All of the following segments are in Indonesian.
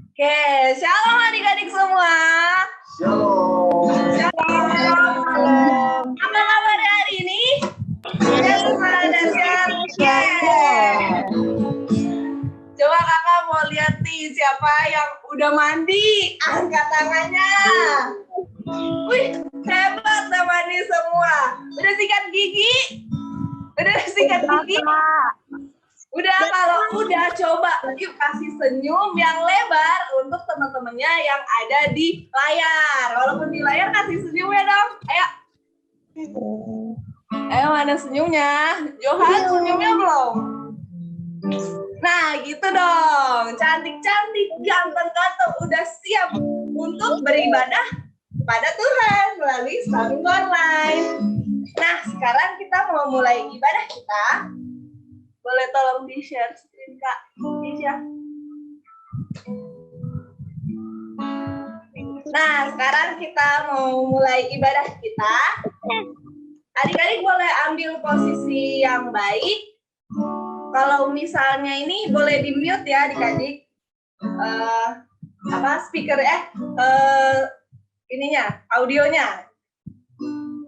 Oke, shalom adik-adik semua. Shalom. Shalom. Apa kabar hari ini? Semangat dan share. Coba kakak mau lihat nih siapa yang udah mandi. Angkat tangannya. Wih, hebat udah mandi semua. Udah sikat gigi? Udah, kalau udah coba yuk kasih senyum yang lebar untuk teman-temannya yang ada di layar. Walaupun di layar kasih senyumnya dong. Ayo mana senyumnya? Johan senyumnya belum? Nah gitu dong. Cantik-cantik, ganteng-ganteng. Udah siap untuk beribadah kepada Tuhan melalui streaming online. Nah sekarang kita mau mulai ibadah kita. Boleh tolong di-share screen, Kak? Bisa. Nah, sekarang kita mau mulai ibadah kita. Adik-adik boleh ambil posisi yang baik. Kalau misalnya ini boleh di-mute ya adik-adik. Speaker audionya.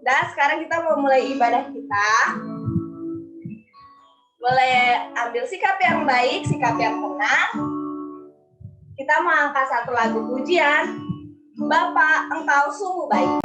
Dan sekarang kita mau mulai ibadah kita. Boleh ambil sikap yang baik, sikap yang tenang. Kita mau angkat satu lagu pujian. Bapa, Engkau sungguh baik.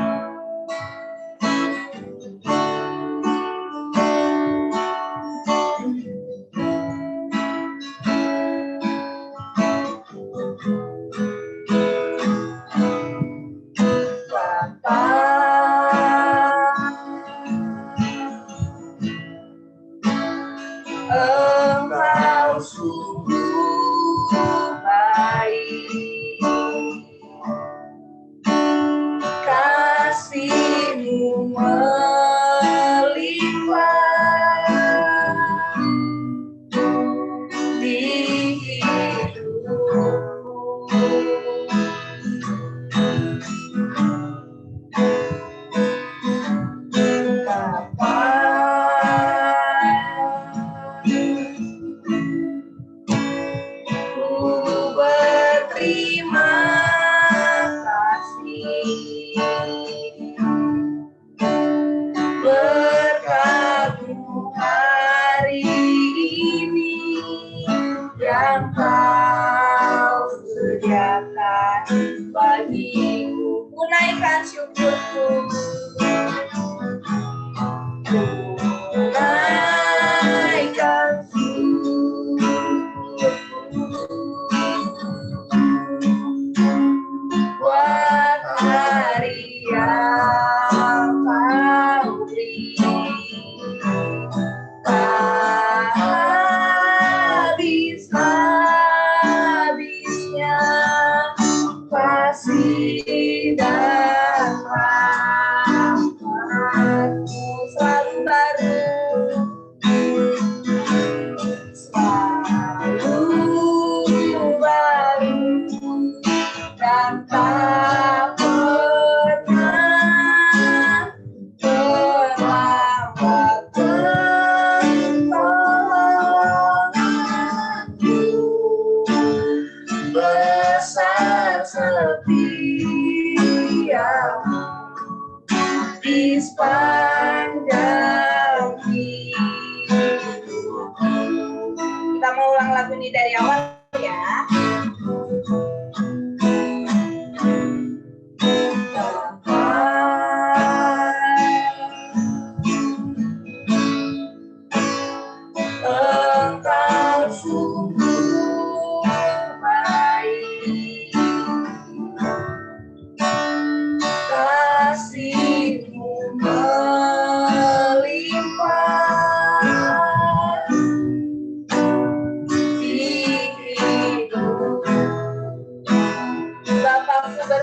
Kita mau ulang lagu ini dari awal ya.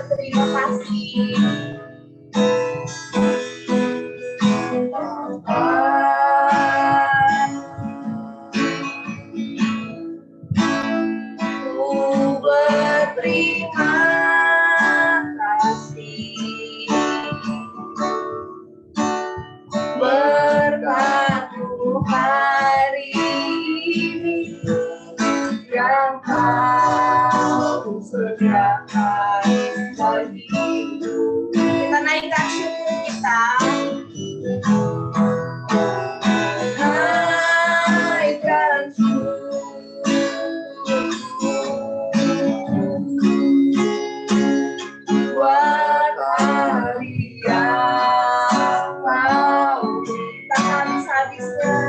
Terima kasih. Ku berterima kasih berkat-Mu hari ini yang Kau setiap hari bagimu. Kita naikkan syukur kita. Naikkan buat hari yang mau tak habis-habisnya,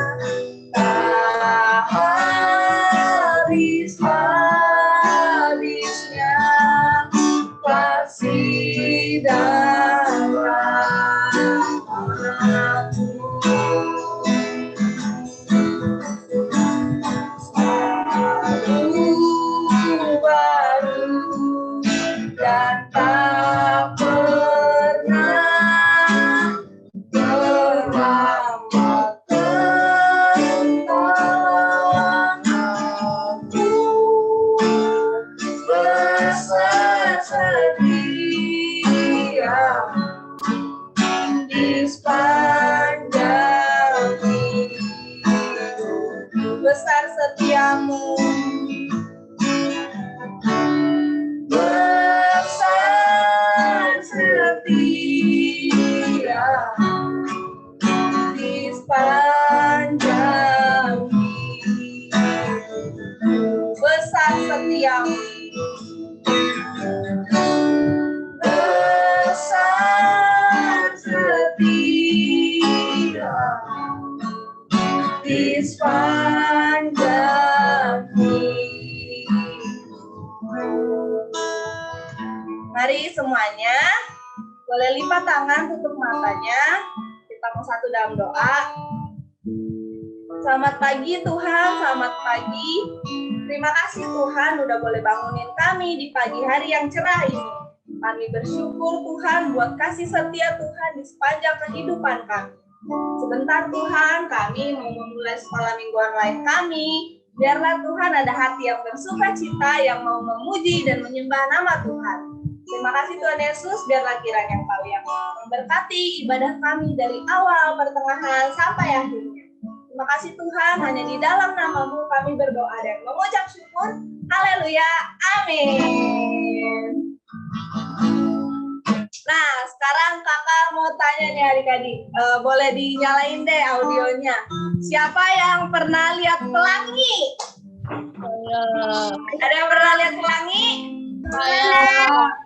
tak habis-habisnya kasih dan rahmat-Mu. Baru dan tak pernah terlambat tentang aku. Besar setia di sepanjang hidup. Besar setiamu, besar setia di sepanjang hidup. Besar setiamu, besar setia di sepanjang hidup. Mari semuanya, boleh lipat tangan, tutup matanya. Kita mau satu dalam doa. Selamat pagi Tuhan, selamat pagi. Terima kasih Tuhan udah boleh bangunin kami di pagi hari yang cerah ini. Kami bersyukur Tuhan buat kasih setia Tuhan di sepanjang kehidupan kami. Sebentar Tuhan, kami mau memulai sekolah mingguan lain kami. Biarlah Tuhan ada hati yang bersuka cita, yang mau memuji dan menyembah nama Tuhan. Terima kasih Tuhan Yesus, biarlah kiranya Engkau yang memberkati ibadah kami dari awal, pertengahan, sampai akhirnya. Terima kasih Tuhan, hanya di dalam nama-Mu kami berdoa dan mengucap syukur. Haleluya, amin. Nah, sekarang kakak mau tanya nih adik-adik, boleh dinyalain deh audionya. Siapa yang pernah lihat pelangi? Ada yang pernah lihat pelangi?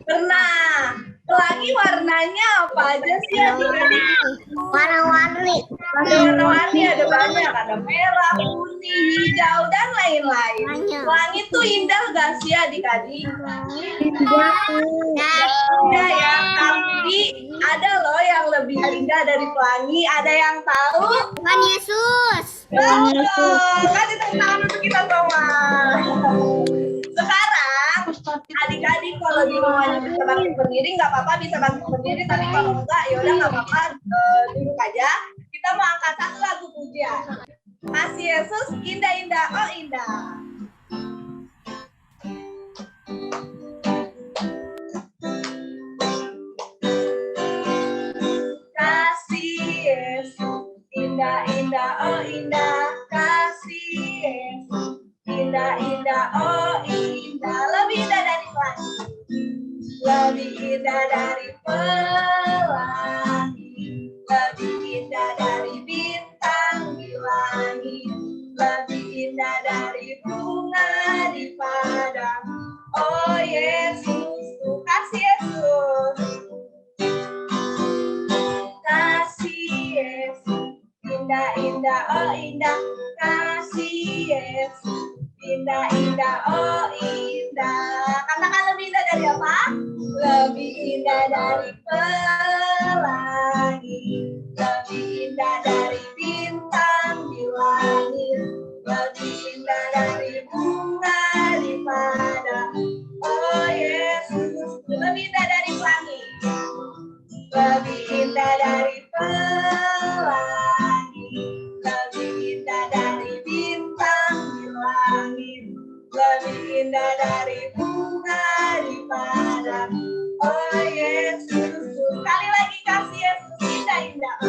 Pernah. Pelangi warnanya apa aja sih adik-adik? Warna-warni. Ada warna-warni, ada banyak. Ada merah, putih, hijau, dan lain-lain. Pelangi tuh indah gak sih adik-adik? Indah ya, tapi ada loh yang lebih indah dari pelangi. Ada yang tahu? Tuhan Yesus. Betul, kasih tepuk tangan untuk kita semua. Sekarang, adik-adik kalau di rumahnya bisa bangkit berdiri, nggak apa-apa bisa bangkit berdiri. Tapi kalau enggak, yaudah nggak apa-apa, duduk aja. Kita mau angkat satu lagu pujian. Kasih Yesus, indah-indah, oh indah. Kasih Yesus, indah-indah, oh indah. Kasih Yesus, indah-indah, oh indah. Lebih indah dari pelangi, lebih indah dari pelangi, lebih indah dari bintang di langit, lebih indah dari bunga di padang. Oh Yesus, kasih Yesus, kasih Yesus, indah-indah, oh indah. Kasih Yesus, indah-indah, oh indah. Katakan lebih indah dari apa? Lebih indah dari pelangi, lebih indah dari bintang di langit, lebih indah dari bunga di padang. Oh Yesus, lebih indah dari pelangi, lebih indah dari pelangi, lebih indah dari bintang di langit, lebih indah dari bunga di padang. Oh Yesus, sekali lagi kasih Yesus, indah-indah,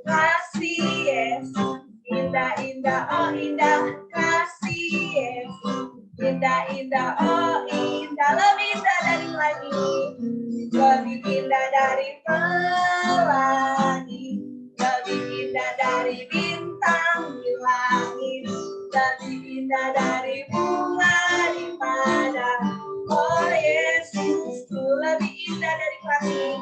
kasih Yesus, indah-indah, oh indah. Kasih Yesus, indah indah, oh indah, lebih indah dari langit, lebih indah dari pelangi, lebih indah dari bintang di langit, lebih indah dari bunga di padang. Oh Yesusku, lebih indah dari langit,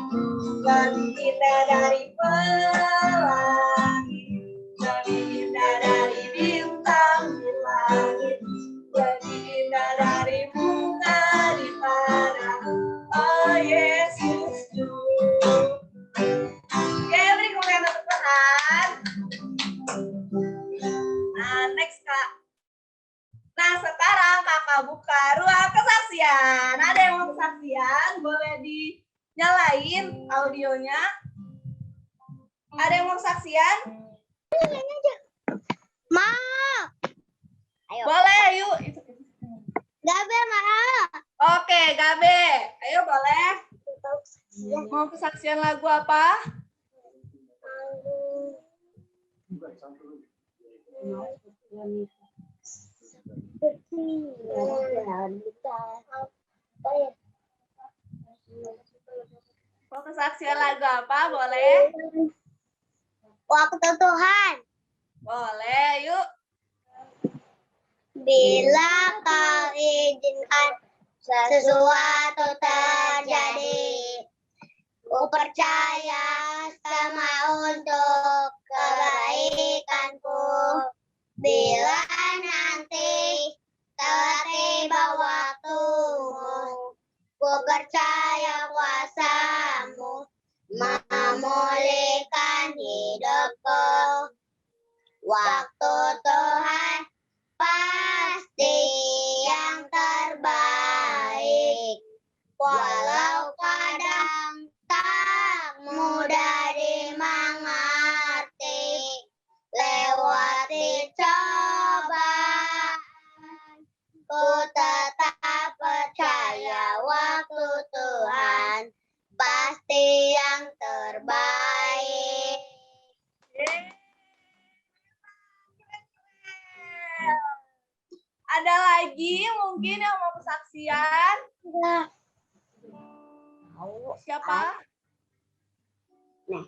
lebih indah dari pelangi, lebih indah dari bintang di langit, lebih indah dari bunga di padang. Oh Yesusku. Oke, beri komentar untuk Tuhan. Nah, next Kak. Nah, sekarang Kakak buka ruang kesaksian. Ada yang mau kesaksian? Boleh dinyalain audionya. Ada yang mau kesaksian? Mau. Ayo. Boleh, yuk. Gabe mau. Oke, Gabe. Ayo boleh. Mau kesaksian lagu apa? Mau kesaksian lagu apa? Boleh? Waktu Tuhan. Boleh, yuk. Bila kau izinkan sesuatu terjadi, ku percaya sama untuk kebaikanku. Bila nanti telah tiba waktumu, ku percaya kuasamu memulihkan hidupku. Waktu Tuhan pasti yang terbaik, walau kadang tak mudah dimengerti. Lewati cobaan, ku tetap percaya waktu Tuhan pasti yang terbaik. Ada lagi mungkin yang mau kesaksian? Siapa? Nah.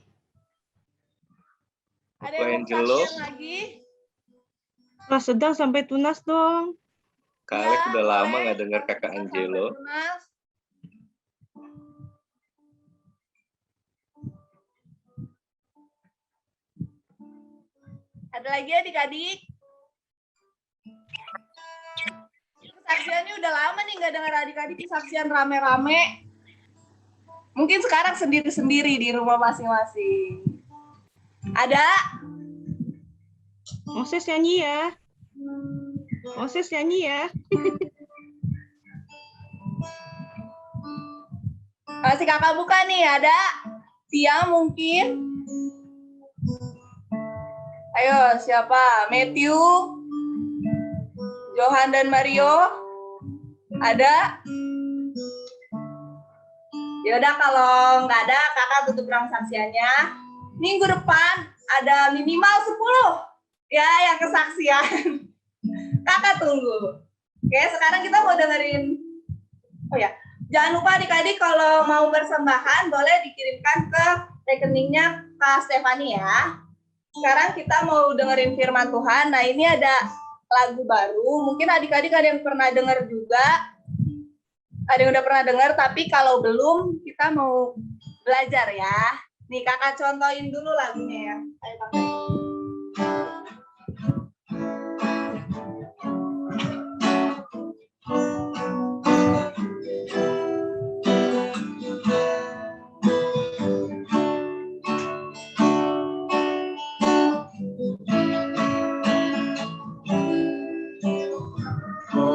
Ada yang mau Angelo. kesaksian lagi? Kelas sedang sampai tunas dong. Kalek Ya, udah lama boleh. nggak dengar kakak Sampai Angelo. tunas. Ada lagi adik-adik? Kesaksiannya udah lama nih nggak dengar adik-adik kesaksian rame-rame. Mungkin sekarang sendiri-sendiri di rumah masing-masing. Ada? Moses nyanyi ya. Moses nyanyi ya. Masih kakak buka nih, ada? Tia mungkin? Ayo, siapa? Matthew? Johan dan Mario? Ada? Yaudah, kalau nggak ada, kakak tutup transaksiannya. Minggu depan ada minimal 10 ya yang kesaksian. Kakak tunggu. Oke, sekarang kita mau dengerin. Oh ya, jangan lupa adik-adik kalau mau persembahan boleh dikirimkan ke rekeningnya Kak Stefani ya. Sekarang kita mau dengerin firman Tuhan. Nah, ini ada lagu baru. Mungkin adik-adik ada yang pernah dengar juga. Ada yang udah pernah dengar, tapi kalau belum, kita mau belajar ya. Nih, kakak contohin dulu lagunya ya. Ayo, kakak. Ku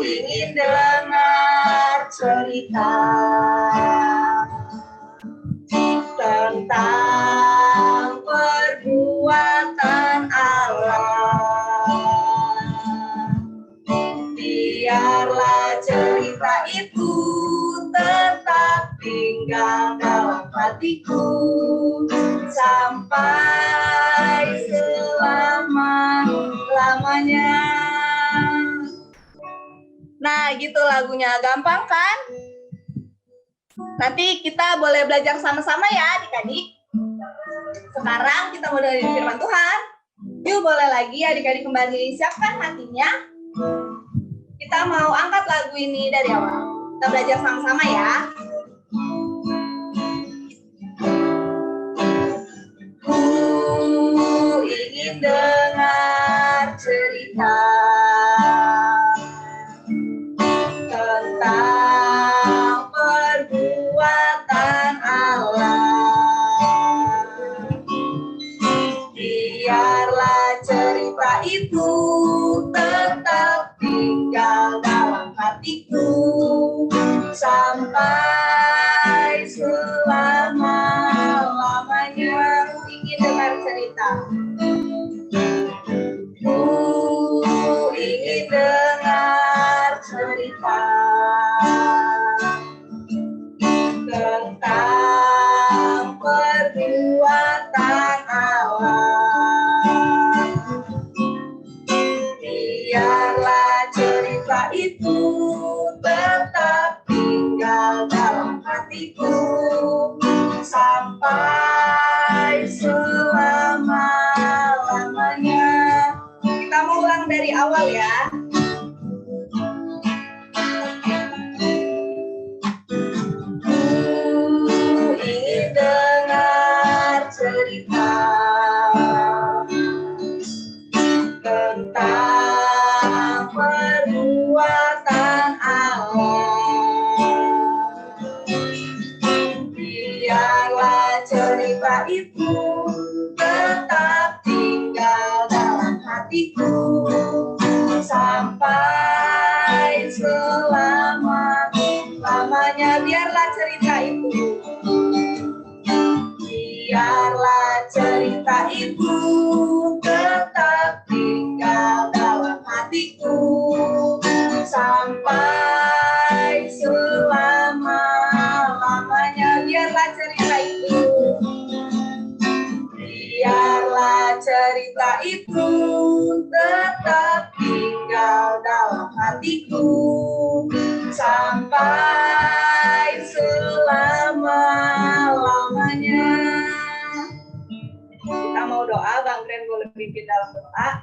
ingin dengar cerita tentang perbuatan Allah. Biarlah cerita itu tetap tinggal dalam hatiku sampai selama-lamanya. Nah, gitu lagunya. Gampang kan? Nanti kita boleh belajar sama-sama ya adik-adik. Sekarang kita mau dengerin firman Tuhan. Yuk boleh lagi adik-adik kembali siapkan hatinya. Kita mau angkat lagu ini dari awal. Kita belajar sama-sama ya. Ku ingin dengar cerita tentang perbuatan Allah. Biarlah cerita itu tetap tinggal dalam hatiku sampai selama-lamanya. Ku ingin dengar cerita. Ku ingin dengar cerita tentang perbuatan Allah. Biarlah cerita itu tetap tinggal dalam hatiku sampai selama-lamanya. Kita mau ulang dari awal ya. Ingin dengar cerita tentang perbuatan Allah. Biarlah cerita itu tetap tinggal dalam hatiku sampai selama-lamanya. Biarlah cerita itu. Biarlah cerita itu tetap tinggal dalam hatiku sampai selama-lamanya. Biarlah cerita itu. Biarlah cerita itu tetap tinggal dalam hatiku sampai selama-lamanya. Kita mau doa, Bang Gren boleh pimpin dalam doa.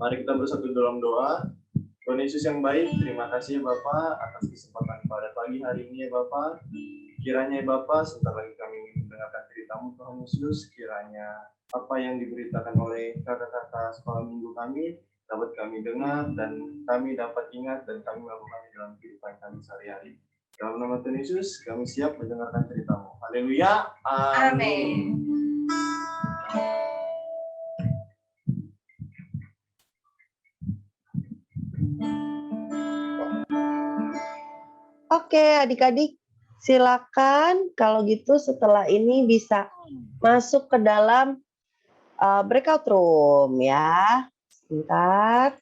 Mari kita bersatu dalam doa. Tuhan Yesus yang baik, terima kasih ya Bapak atas kesempatan pada pagi hari ini ya Bapak. Kiranya ya Bapak, sebentar lagi kami ingin mendengarkan cerita-Mu Tuhan Yesus. Kiranya apa yang diberitakan oleh kakak-kakak sekolah minggu kami dapat kami dengar dan kami dapat ingat dan kami melakukannya dalam kehidupan kami sehari-hari. Dalam nama Tuhan Yesus, kami siap mendengarkan cerita-Mu. Haleluya. Amin. Oke, adik-adik, silakan kalau gitu setelah ini bisa masuk ke dalam breakout room ya. Sebentar.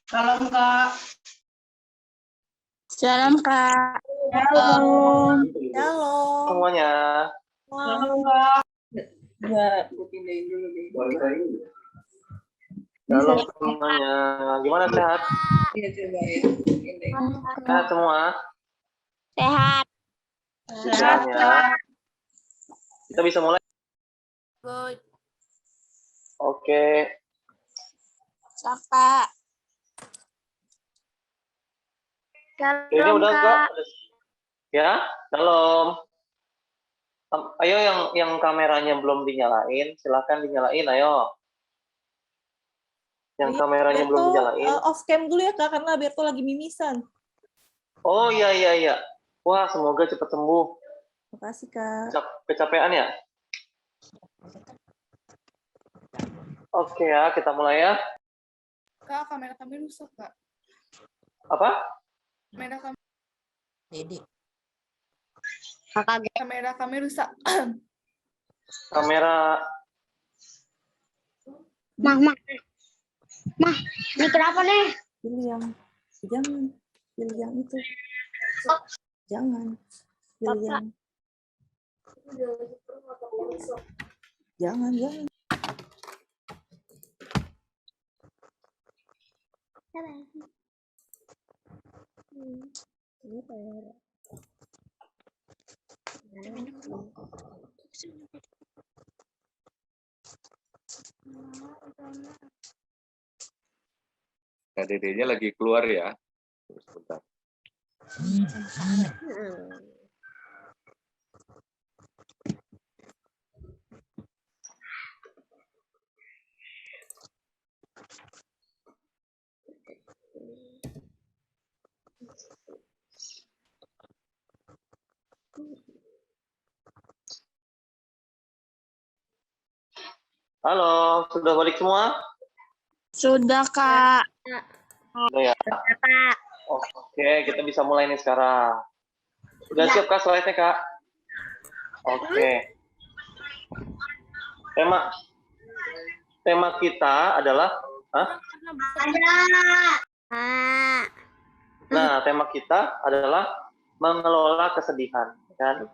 Salam Kak. Salam Kak. Halo. Halo. Semuanya. Salam Kak. Enggak, gue pindahin dulu deh. Halo semuanya. Gimana sehat? Iya coba ya. Pindahin. Sehat semua? Sehat. Semuanya. Kita bisa mulai? Good. Oke. Kakak. Ini udah enggak? Ya, salam. Ayo yang kameranya belum dinyalain, silakan dinyalain, ayo. Yang kameranya belum dinyalain. Off cam dulu ya Kak, karena Berto lagi mimisan. Oh iya. Wah, semoga cepat sembuh. Makasih Kak. Kecapean ya? Oke ya, kita mulai ya. Kak, kamera kami rusak, Kak. Apa? Kamera kami, Dede. kamera kami rusak. Kamera. Mah, ini kenapa nih? Pilih yang pilih yang itu. Jangan. Pilih yang jangan. Nah, dedenya lagi keluar ya. Sebentar. Halo, sudah balik semua? Sudah, Kak. Sudah ya? Oke, kita bisa mulai nih sekarang. Sudah siap Kak slide-nya Kak? Oke. Tema kita adalah Nah, tema kita adalah mengelola kesedihan, kan?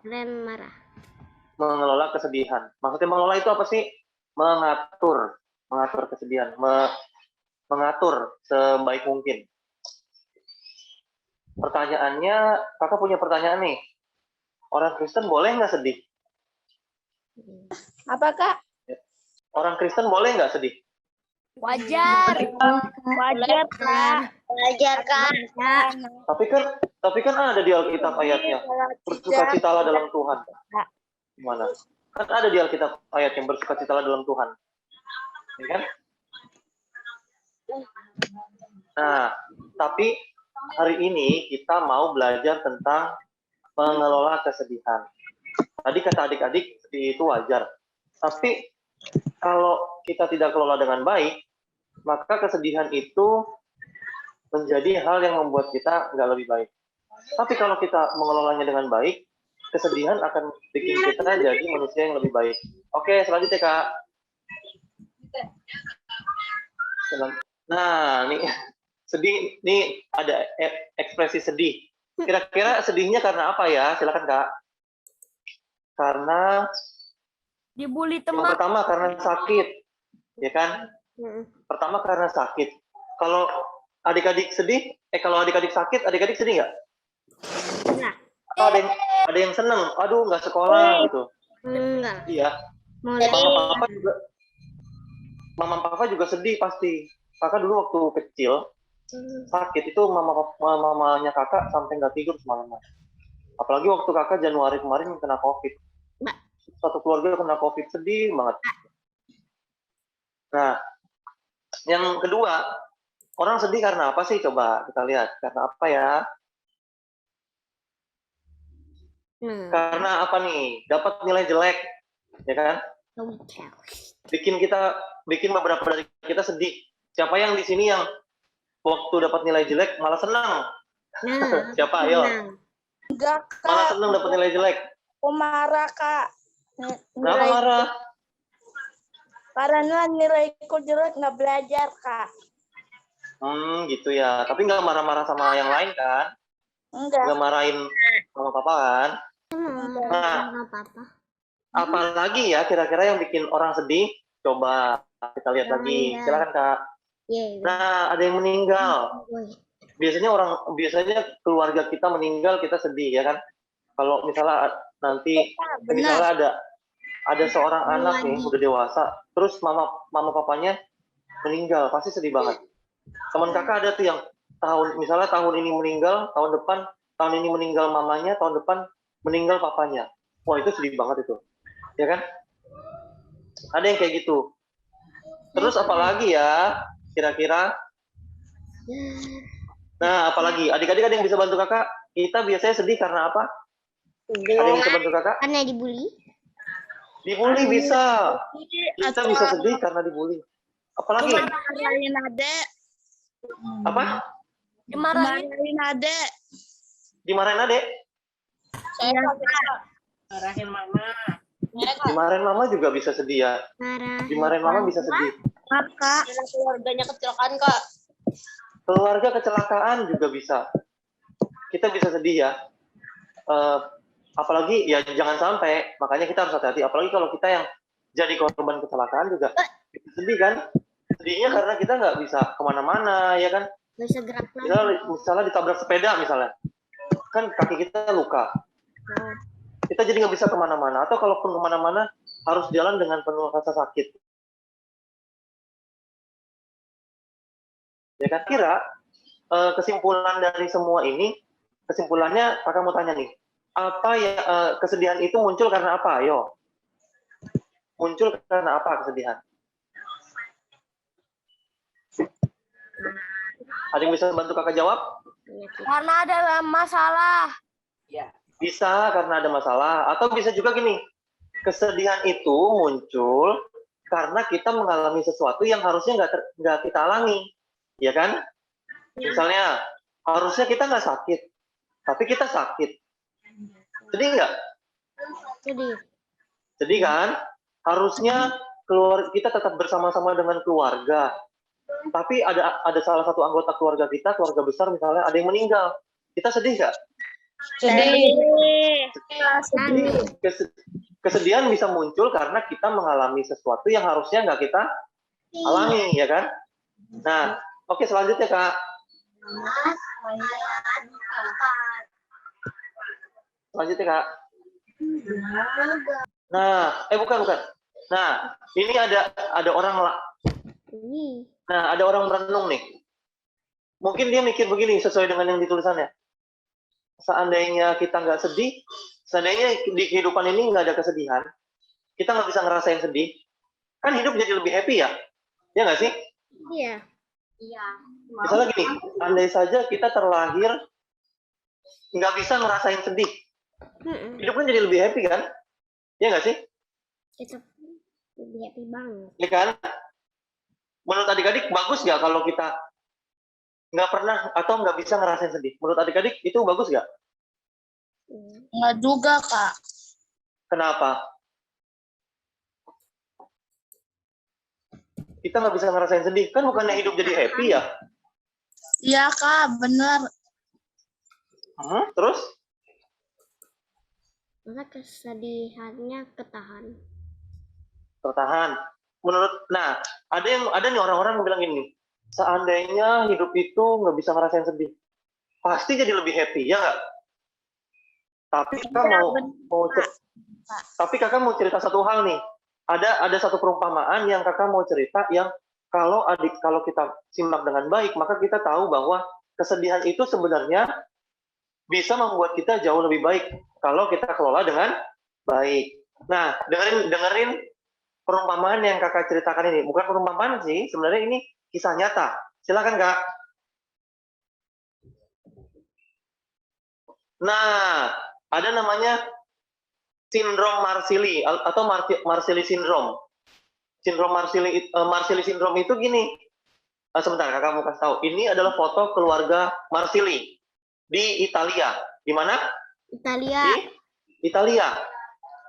Mengelola kesedihan. Maksudnya mengelola itu apa sih? Mengatur kesedihan, mengatur sebaik mungkin. Pertanyaannya, kakak punya pertanyaan nih. Orang Kristen boleh nggak sedih? Apa, Kak? Orang Kristen boleh nggak sedih? Wajar. Wajar, Kak. Wajar, Kak. Tapi kan ada di Alkitab ayatnya. Bersukacitalah dalam Tuhan. Gimana? Kan ada di Alkitab ayat yang bersukacitalah dalam Tuhan. Ya kan? Nah, tapi hari ini kita mau belajar tentang mengelola kesedihan. Tadi kata adik-adik sedih itu wajar. Tapi kalau kita tidak kelola dengan baik, maka kesedihan itu menjadi hal yang membuat kita nggak lebih baik. Tapi kalau kita mengelolanya dengan baik, kesedihan akan bikin kita jadi manusia yang lebih baik. Oke, selanjutnya Kak. Nah, nih sedih, nih ada ekspresi sedih. Kira-kira sedihnya karena apa ya? Silakan Kak. Karena Dibully yang pertama karena sakit, ya kan? Pertama karena sakit. Kalau adik-adik sedih, kalau adik-adik sakit, adik-adik sedih nggak? Enggak. Atau ada yang seneng, aduh nggak sekolah gitu. Enggak. Iya. Mama papa juga sedih pasti. Kakak dulu waktu kecil sakit itu mamanya kakak sampai nggak tidur semalaman. Apalagi waktu kakak Januari kemarin kena COVID. Satu keluarga kena COVID, sedih banget. Nah, yang kedua, orang sedih karena apa sih? Coba kita lihat. Karena apa ya? Karena apa nih? Dapat nilai jelek, ya kan? Bikin beberapa dari kita sedih. Siapa yang di sini yang waktu dapat nilai jelek malah senang? Siapa? Ayo. Enggak, Kak. Malah senang dapat nilai jelek. Aku marah, Kak. Kenapa marah? Karena nilaiku jelek nggak belajar, Kak. Gitu ya. Tapi nggak marah-marah sama yang lain kan? Enggak. Nggak marahin sama papa kan? Nah, apalagi ya kira-kira yang bikin orang sedih? Coba kita lihat lagi. Silakan Kak. Nah, ada yang meninggal. Biasanya keluarga kita meninggal, kita sedih ya kan? Kalau misalnya nanti misalnya ada seorang anak nih udah dewasa, terus mama papanya meninggal, pasti sedih banget. Teman kakak ada tuh yang misalnya tahun ini meninggal, tahun ini meninggal mamanya, tahun depan meninggal papanya. Wah, itu sedih banget itu. Ya kan? Ada yang kayak gitu. Terus apalagi ya kira-kira? Nah, apalagi adik-adik ada yang bisa bantu kakak? Kita biasanya sedih karena apa? Ada yang bisa bantu kakak? Karena dibully. Dibully bisa. Kita bisa sedih karena dibully. Apalagi? Dimarahin adek. Apa? Dimarahin adek. Dimarahin adek? Iya, Marahin mama. Dimarahin mama juga bisa sedih ya. Dimarahin mama bisa sedih. Kak. Keluarganya kecelakaan, Kak. Keluarga kecelakaan juga bisa. Kita bisa sedih ya. Apalagi ya jangan sampai, makanya kita harus hati-hati. Apalagi kalau kita yang jadi korban kecelakaan juga kita sedih kan. Sedihnya karena kita nggak bisa kemana-mana ya kan. Bisa gerak lagi. Misalnya ditabrak sepeda misalnya, kan kaki kita luka. Kita jadi nggak bisa kemana-mana, atau kalaupun kemana-mana harus jalan dengan penuh rasa sakit. Ya kan, kira kesimpulan dari semua ini, kesimpulannya kakak mau tanya nih, apa ya kesedihan itu muncul karena apa? Ayo, muncul karena apa kesedihan? Ada yang bisa bantu kakak jawab? Karena ada masalah. Bisa karena ada masalah, atau bisa juga gini, kesedihan itu muncul karena kita mengalami sesuatu yang harusnya nggak kita alami, ya kan? Misalnya harusnya kita nggak sakit, tapi kita sakit. Sedih nggak? Sedih. Sedih kan? Harusnya kita tetap bersama-sama dengan keluarga, tapi ada salah satu anggota keluarga kita, keluarga besar misalnya, ada yang meninggal. Kita sedih nggak? Kesedihan bisa muncul karena kita mengalami sesuatu yang harusnya nggak kita alami, ya kan? Nah, oke, selanjutnya Kak. Selanjutnya Kak. Nah, bukan. Nah, ini ada orang ada orang merenung nih. Mungkin dia mikir begini sesuai dengan yang ditulisannya. Seandainya kita nggak sedih, seandainya di kehidupan ini nggak ada kesedihan, kita nggak bisa ngerasain sedih, kan hidup jadi lebih happy ya? Ya nggak sih? Iya. Misalnya gini, andai saja kita terlahir nggak bisa ngerasain sedih, hidup kan jadi lebih happy kan? Ya nggak sih? Kita lebih happy banget. Ya kan? Menurut adik-adik bagus nggak kalau kita nggak pernah atau nggak bisa ngerasain sedih? Menurut adik-adik itu bagus nggak? Nggak juga, Kak. Kenapa? Kita nggak bisa ngerasain sedih, kan bukannya hidup jadi happy ya? Iya, Kak, bener. Terus? Maka kesedihannya ketahan. Tertahan. Ada nih orang-orang yang bilang gini, seandainya hidup itu nggak bisa ngerasain sedih, pasti jadi lebih happy, ya nggak? Tapi kakak mau cerita satu hal nih. Ada satu perumpamaan yang kakak mau cerita yang kalau kita simak dengan baik, maka kita tahu bahwa kesedihan itu sebenarnya bisa membuat kita jauh lebih baik kalau kita kelola dengan baik. Nah, dengerin perumpamaan yang kakak ceritakan ini. Bukan perumpamaan sih, sebenarnya ini kisah nyata. Silakan Kak. Nah, ada namanya sindrom Marsili atau Marsili syndrome. Sindrom Marsili syndrome itu gini. Sebentar, kakak mau kasih tahu. Ini adalah foto keluarga Marsili di Italia. Di mana? Italia. Di Italia.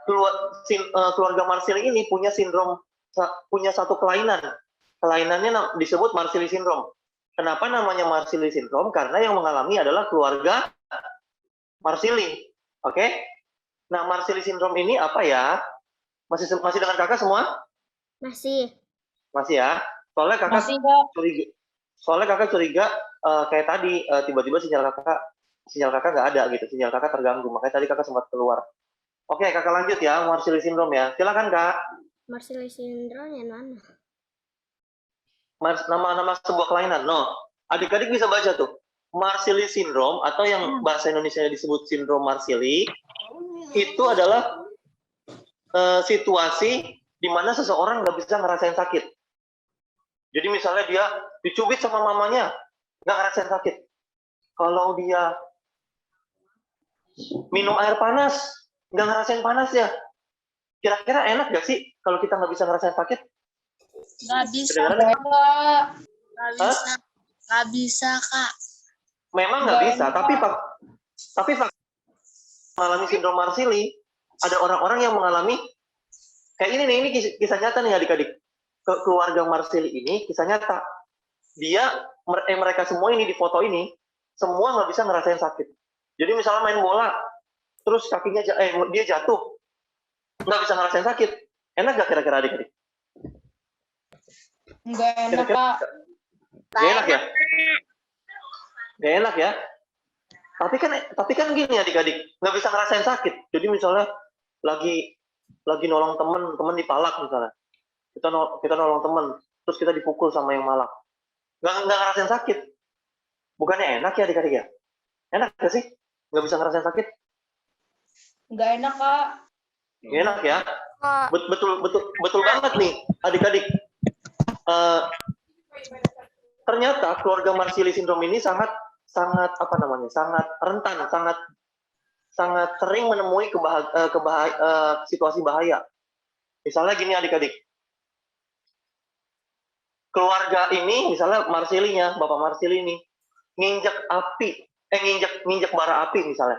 Keluarga Marsili ini punya satu kelainan. Kelainannya disebut Marsili syndrome. Kenapa namanya Marsili syndrome? Karena yang mengalami adalah keluarga Marsili. Oke? Nah, Marsili syndrome ini apa ya? Masih dengan kakak semua? Masih ya? Soalnya kakak curiga kayak tadi tiba-tiba sinyal kakak nggak ada gitu, sinyal kakak terganggu, makanya tadi kakak sempat keluar. Oke, kakak lanjut ya, Marsili syndrome ya. Silakan Kak. Marsili syndrome yang mana? Nama sebuah kelainan. No, adik-adik bisa baca tuh. Marsili syndrome atau yang bahasa Indonesia disebut sindrom Marsili itu adalah situasi di mana seseorang nggak bisa ngerasain sakit. Jadi misalnya dia dicubit sama mamanya, nggak ngerasain sakit. Kalau dia minum air panas, nggak ngerasain panas ya. Kira-kira enak nggak sih kalau kita nggak bisa ngerasain sakit? Nggak bisa, Kak. Nggak bisa, Kak. Memang nggak bisa, tapi mengalami sindrom Marsili, ada orang-orang yang mengalami kayak ini nih, ini kisah nyata nih adik-adik. Keluarga Marsili ini kisah nyata. Mereka semua ini di foto ini semua nggak bisa ngerasain sakit. Jadi misalnya main bola, terus kakinya dia jatuh, nggak bisa ngerasain sakit. Enak nggak kira-kira adik-adik? Nggak enak, Kak. Nggak enak ya? Nggak enak ya. Tapi kan gini adik-adik, nggak bisa ngerasain sakit. Jadi misalnya lagi nolong temen dipalak misalnya. Kita nolong temen, terus kita dipukul sama yang malak. Nggak ngerasain sakit. Bukannya enak ya adik-adik ya? Enak gak sih? Nggak bisa ngerasain sakit? Nggak enak, Kak. Nggak enak ya? Betul banget nih adik-adik. Ternyata keluarga Marsili sindrom ini sangat rentan, sangat sering menemui situasi bahaya. Misalnya gini adik-adik, keluarga ini, misalnya Marsilinya, Bapak Marsili ini, nginjek bara api misalnya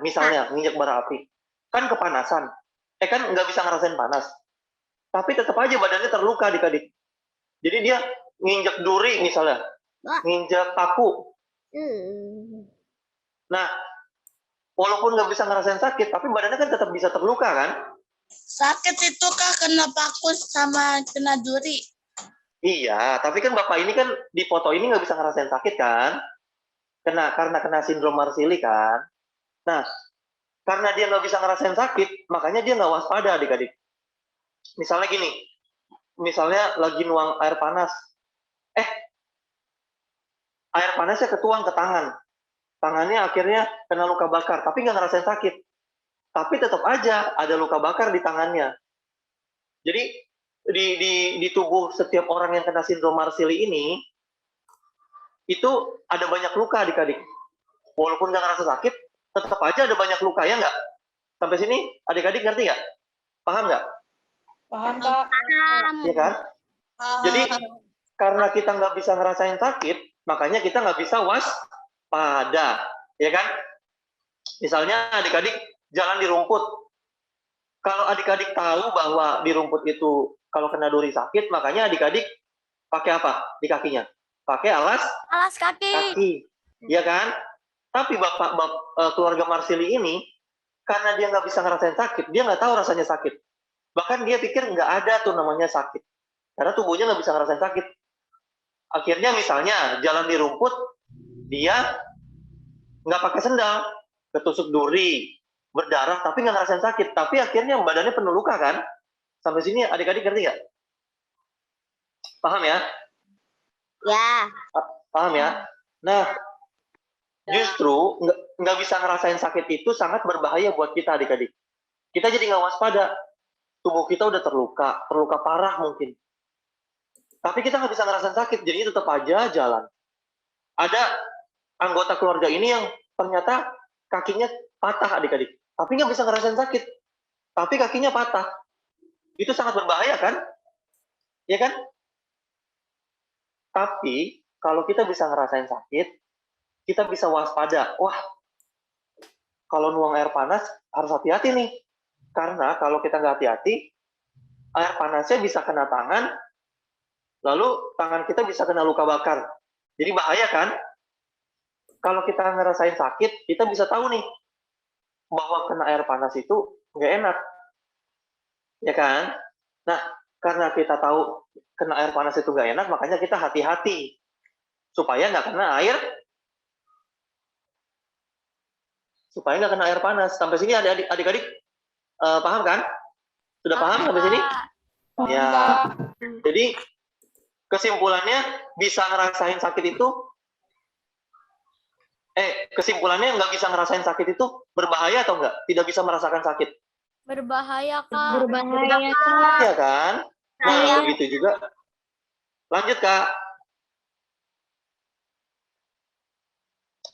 nginjek bara api, kan kepanasan, kan nggak bisa ngerasain panas, tapi tetap aja badannya terluka adik-adik. Jadi dia nginjek duri misalnya, nginjek paku. Nah, walaupun nggak bisa ngerasain sakit, tapi badannya kan tetap bisa terluka kan? Sakit itu Kak kena paku sama kena duri. Iya, tapi kan Bapak ini kan di foto ini nggak bisa ngerasain sakit kan? Karena kena sindrom Marsili kan? Nah, karena dia nggak bisa ngerasain sakit, makanya dia nggak waspada adik-adik. Misalnya gini, misalnya lagi nuang air panas, air panasnya ketuang ke tangannya akhirnya kena luka bakar, tapi nggak ngerasain sakit. Tapi tetap aja ada luka bakar di tangannya. Jadi di tubuh setiap orang yang kena sindrom Marsili ini, itu ada banyak luka adik-adik. Walaupun nggak ngerasa sakit, tetap aja ada banyak luka, ya nggak? Sampai sini adik-adik ngerti nggak? Paham nggak? Paham, Kak? Iya kan? Jadi karena kita nggak bisa ngerasain sakit, makanya kita nggak bisa waspada, ya kan? Misalnya adik-adik jalan di rumput. Kalau adik-adik tahu bahwa di rumput itu kalau kena duri sakit, makanya adik-adik pakai apa di kakinya? Pakai alas kaki, ya kan? Tapi keluarga Marsili ini, karena dia nggak bisa ngerasain sakit, dia nggak tahu rasanya sakit. Bahkan dia pikir nggak ada tuh namanya sakit, karena tubuhnya nggak bisa ngerasain sakit. Akhirnya misalnya jalan di rumput, dia nggak pakai sendal, ketusuk duri, berdarah, tapi nggak ngerasain sakit. Tapi akhirnya badannya penuh luka kan? Sampai sini adik-adik ngerti nggak? Paham ya? Ya. Paham ya? Nah, justru nggak bisa ngerasain sakit itu sangat berbahaya buat kita adik-adik. Kita jadi nggak waspada. Tubuh kita udah terluka parah mungkin. Tapi kita nggak bisa ngerasain sakit, jadi tetap aja jalan. Ada anggota keluarga ini yang ternyata kakinya patah adik-adik, tapi nggak bisa ngerasain sakit, tapi kakinya patah. Itu sangat berbahaya kan? Ya kan? Tapi kalau kita bisa ngerasain sakit, kita bisa waspada. Wah, kalau nuang air panas harus hati-hati nih. Karena kalau kita nggak hati-hati, air panasnya bisa kena tangan, lalu tangan kita bisa kena luka bakar. Jadi bahaya kan? Kalau kita ngerasain sakit, kita bisa tahu nih, bahwa kena air panas itu nggak enak. Ya kan? Nah, karena kita tahu kena air panas itu nggak enak, makanya kita hati-hati. Supaya nggak kena air panas. Sampai sini adik-adik paham kan? Sudah paham sampai sini? Ya. Jadi kesimpulannya bisa ngerasain sakit itu, kesimpulannya nggak bisa ngerasain sakit itu berbahaya atau enggak? Tidak bisa merasakan sakit. Berbahaya Kak. Iya kan? Nah, begitu juga. Lanjut Kak.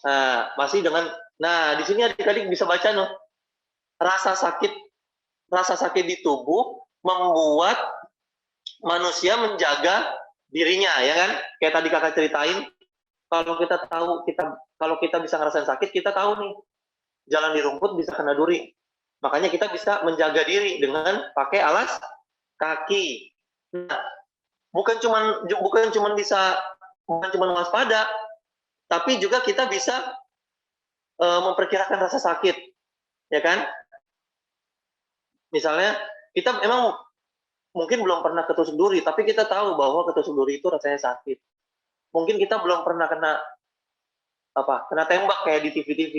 Nah, masih dengan, di sini adik-adik bisa baca loh. Rasa sakit di tubuh membuat manusia menjaga dirinya, ya kan? Kayak tadi kakak ceritain, kalau kita bisa ngerasain sakit, kita tahu nih, jalan di rumput bisa kena duri. Makanya kita bisa menjaga diri dengan pakai alas kaki. Nah, bukan cuman waspada, tapi juga kita bisa memperkirakan rasa sakit, ya kan? Misalnya kita emang mungkin belum pernah ketusuk duri, tapi kita tahu bahwa ketusuk duri itu rasanya sakit. Mungkin kita belum pernah kena kena tembak kayak di TV-TV.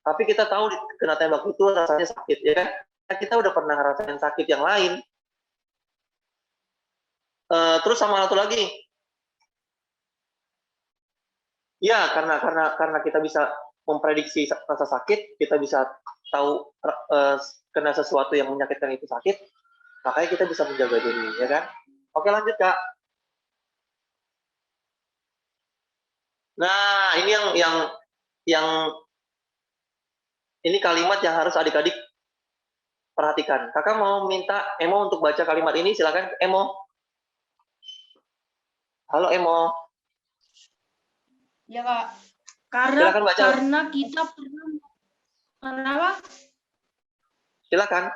Tapi kita tahu kena tembak itu rasanya sakit, ya kan? Kita udah pernah ngerasain sakit yang lain. Terus sama satu lagi, ya karena kita bisa memprediksi rasa sakit, kita bisa tahu kena sesuatu yang menyakitkan itu sakit, makanya kita bisa menjaga diri, ya kan? Oke, lanjut Kak. Nah, ini yang ini kalimat yang harus adik-adik perhatikan. Kakak mau minta Emo untuk baca kalimat ini, silakan Emo. Halo Emo. Ya Kak. Silakan baca. Karena kita pernah kenapa? Silakan.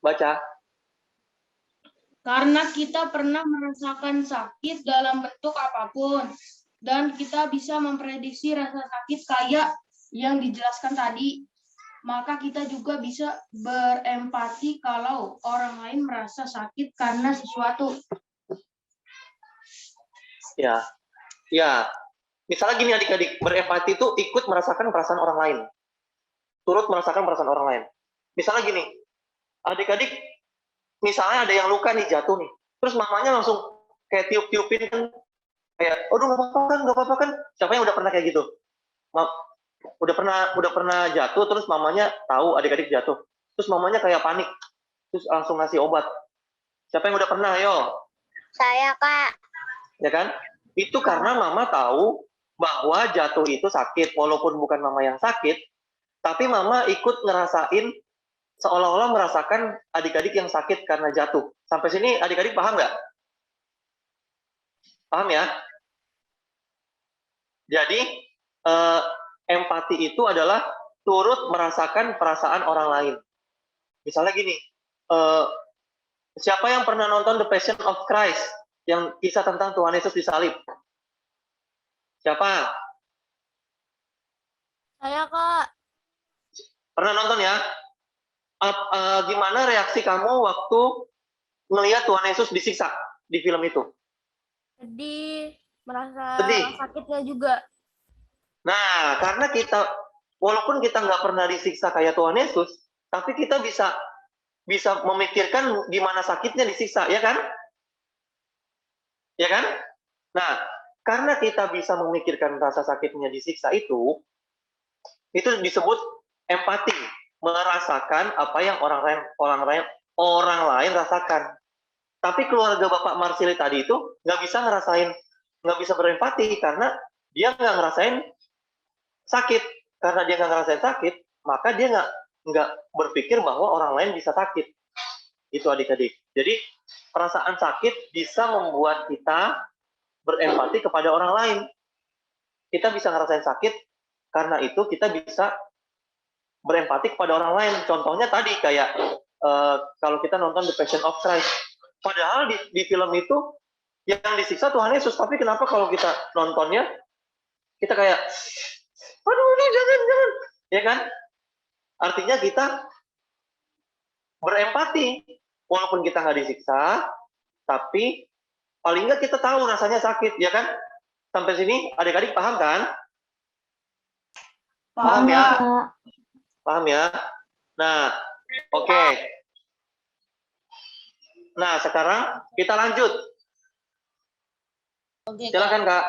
Baca. Karena kita pernah merasakan sakit dalam bentuk apapun dan kita bisa memprediksi rasa sakit kayak yang dijelaskan tadi, maka kita juga bisa berempati kalau orang lain merasa sakit karena sesuatu. Ya. Misalnya gini adik-adik, berempati itu ikut merasakan perasaan orang lain. Turut merasakan perasaan orang lain. Misalnya gini, adik-adik, misalnya ada yang luka nih, jatuh nih. Terus mamanya langsung kayak tiup-tiupin kan. Kayak, aduh nggak apa-apa kan. Siapa yang udah pernah kayak gitu? Udah pernah jatuh, terus mamanya tahu adik-adik jatuh. Terus mamanya kayak panik. Terus langsung ngasih obat. Siapa yang udah pernah, ayo? Saya, Kak. Ya kan? Itu karena mama tahu bahwa jatuh itu sakit, walaupun bukan mama yang sakit, tapi mama ikut ngerasain seolah-olah merasakan adik-adik yang sakit karena jatuh. Sampai sini adik-adik paham nggak? Paham ya? Jadi empati itu adalah turut merasakan perasaan orang lain. Misalnya gini, siapa yang pernah nonton The Passion of Christ, yang kisah tentang Tuhan Yesus disalib? Siapa? Saya, Kak. Pernah nonton ya? Gimana reaksi kamu waktu melihat Tuhan Yesus disiksa di film itu? Sedih, merasa Sedih. sakitnya juga. Nah, karena walaupun kita nggak pernah disiksa kayak Tuhan Yesus, tapi kita bisa memikirkan gimana sakitnya disiksa, ya kan? Ya kan? Nah, karena kita bisa memikirkan rasa sakitnya disiksa itu disebut empati, merasakan apa yang orang lain rasakan. Tapi keluarga Bapak Marsili tadi itu nggak bisa berempati karena dia nggak ngerasain sakit. Karena dia nggak ngerasain sakit, maka dia nggak berpikir bahwa orang lain bisa sakit. Itu adik-adik. Jadi perasaan sakit bisa membuat kita berempati kepada orang lain. Kita bisa ngerasain sakit, karena itu kita bisa berempati kepada orang lain. Contohnya tadi kayak kalau kita nonton The Passion of Christ. Padahal di film itu yang disiksa Tuhan Yesus, tapi kenapa kalau kita nontonnya kita kayak, aduh ini jangan, ya kan? Artinya kita berempati, walaupun kita nggak disiksa, tapi paling nggak kita tahu rasanya sakit, ya kan? Sampai sini adik-adik paham kan? Paham ya? Paham ya? Nah, oke. Nah, sekarang kita lanjut. Silakan Kak.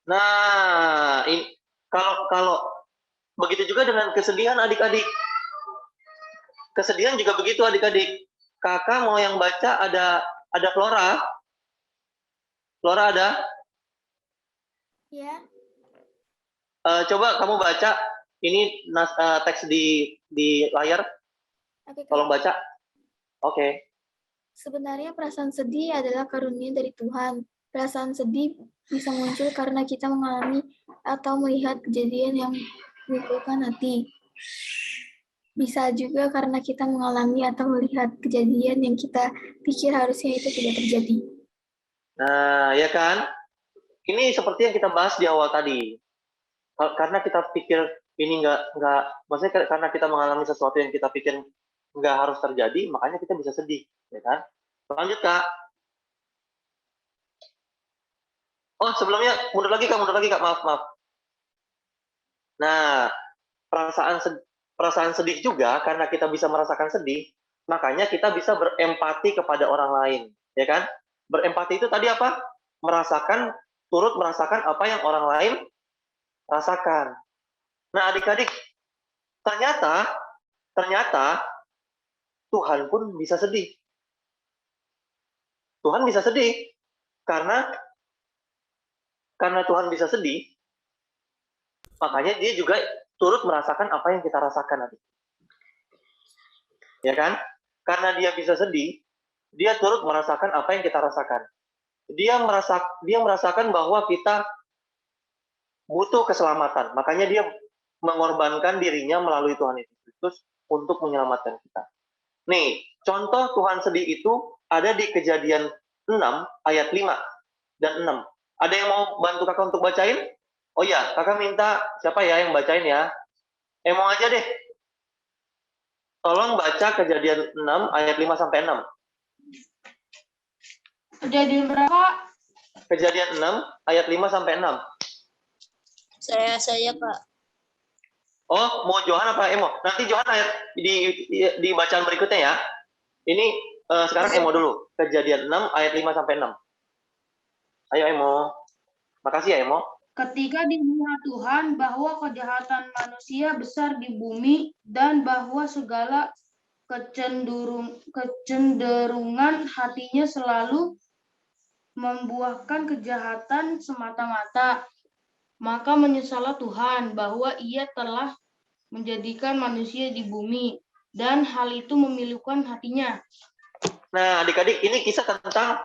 Nah, kalau begitu juga dengan kesedihan adik-adik. Kesedihan juga begitu adik-adik. Kakak mau yang baca ada Flora. Flora ada? Ya. Coba kamu baca ini teks di layar. Oke, Kak. Tolong baca. Oke. Sebenarnya perasaan sedih adalah karunia dari Tuhan. Perasaan sedih bisa muncul karena kita mengalami atau melihat kejadian yang memukulkan hati. Bisa juga karena kita mengalami atau melihat kejadian yang kita pikir harusnya itu tidak terjadi. Nah, ya kan? Ini seperti yang kita bahas di awal tadi. Karena kita pikir ini maksudnya karena kita mengalami sesuatu yang kita pikir nggak harus terjadi, makanya kita bisa sedih, ya kan? Lanjut Kak. Oh, sebelumnya mundur lagi Kak, maaf. Nah, perasaan sedih juga karena kita bisa merasakan sedih, makanya kita bisa berempati kepada orang lain, ya kan? Berempati itu tadi apa? Turut merasakan apa yang orang lain rasakan. Nah, adik-adik, ternyata Tuhan pun bisa sedih. Tuhan bisa sedih karena Tuhan bisa sedih, makanya dia juga turut merasakan apa yang kita rasakan. Ya kan? Karena dia bisa sedih, dia turut merasakan apa yang kita rasakan. Dia merasakan bahwa kita butuh keselamatan, makanya dia mengorbankan dirinya melalui Tuhan Yesus Kristus untuk menyelamatkan kita. Nih, contoh Tuhan sedih itu ada di Kejadian 6 ayat 5 dan 6. Ada yang mau bantu kakak untuk bacain? Oh ya, kakak minta siapa ya yang bacain ya? Mau aja deh. Tolong baca Kejadian 6 ayat 5 sampai 6. Kejadian berapa? Kejadian 6 ayat 5 sampai 6. Saya Kak. Oh, mau Johan apa Emo? Nanti Johan ayat di bacaan berikutnya ya. Ini sekarang Emo dulu. Kejadian 6 ayat 5 sampai 6. Ayo Emo. Makasih ya Emo. Ketika dilihat Tuhan bahwa kejahatan manusia besar di bumi dan bahwa segala kecenderungan hatinya selalu membuahkan kejahatan semata-mata, maka menyesallah Tuhan bahwa Ia telah menjadikan manusia di bumi dan hal itu memilukan hatinya. Nah, adik-adik, ini kisah tentang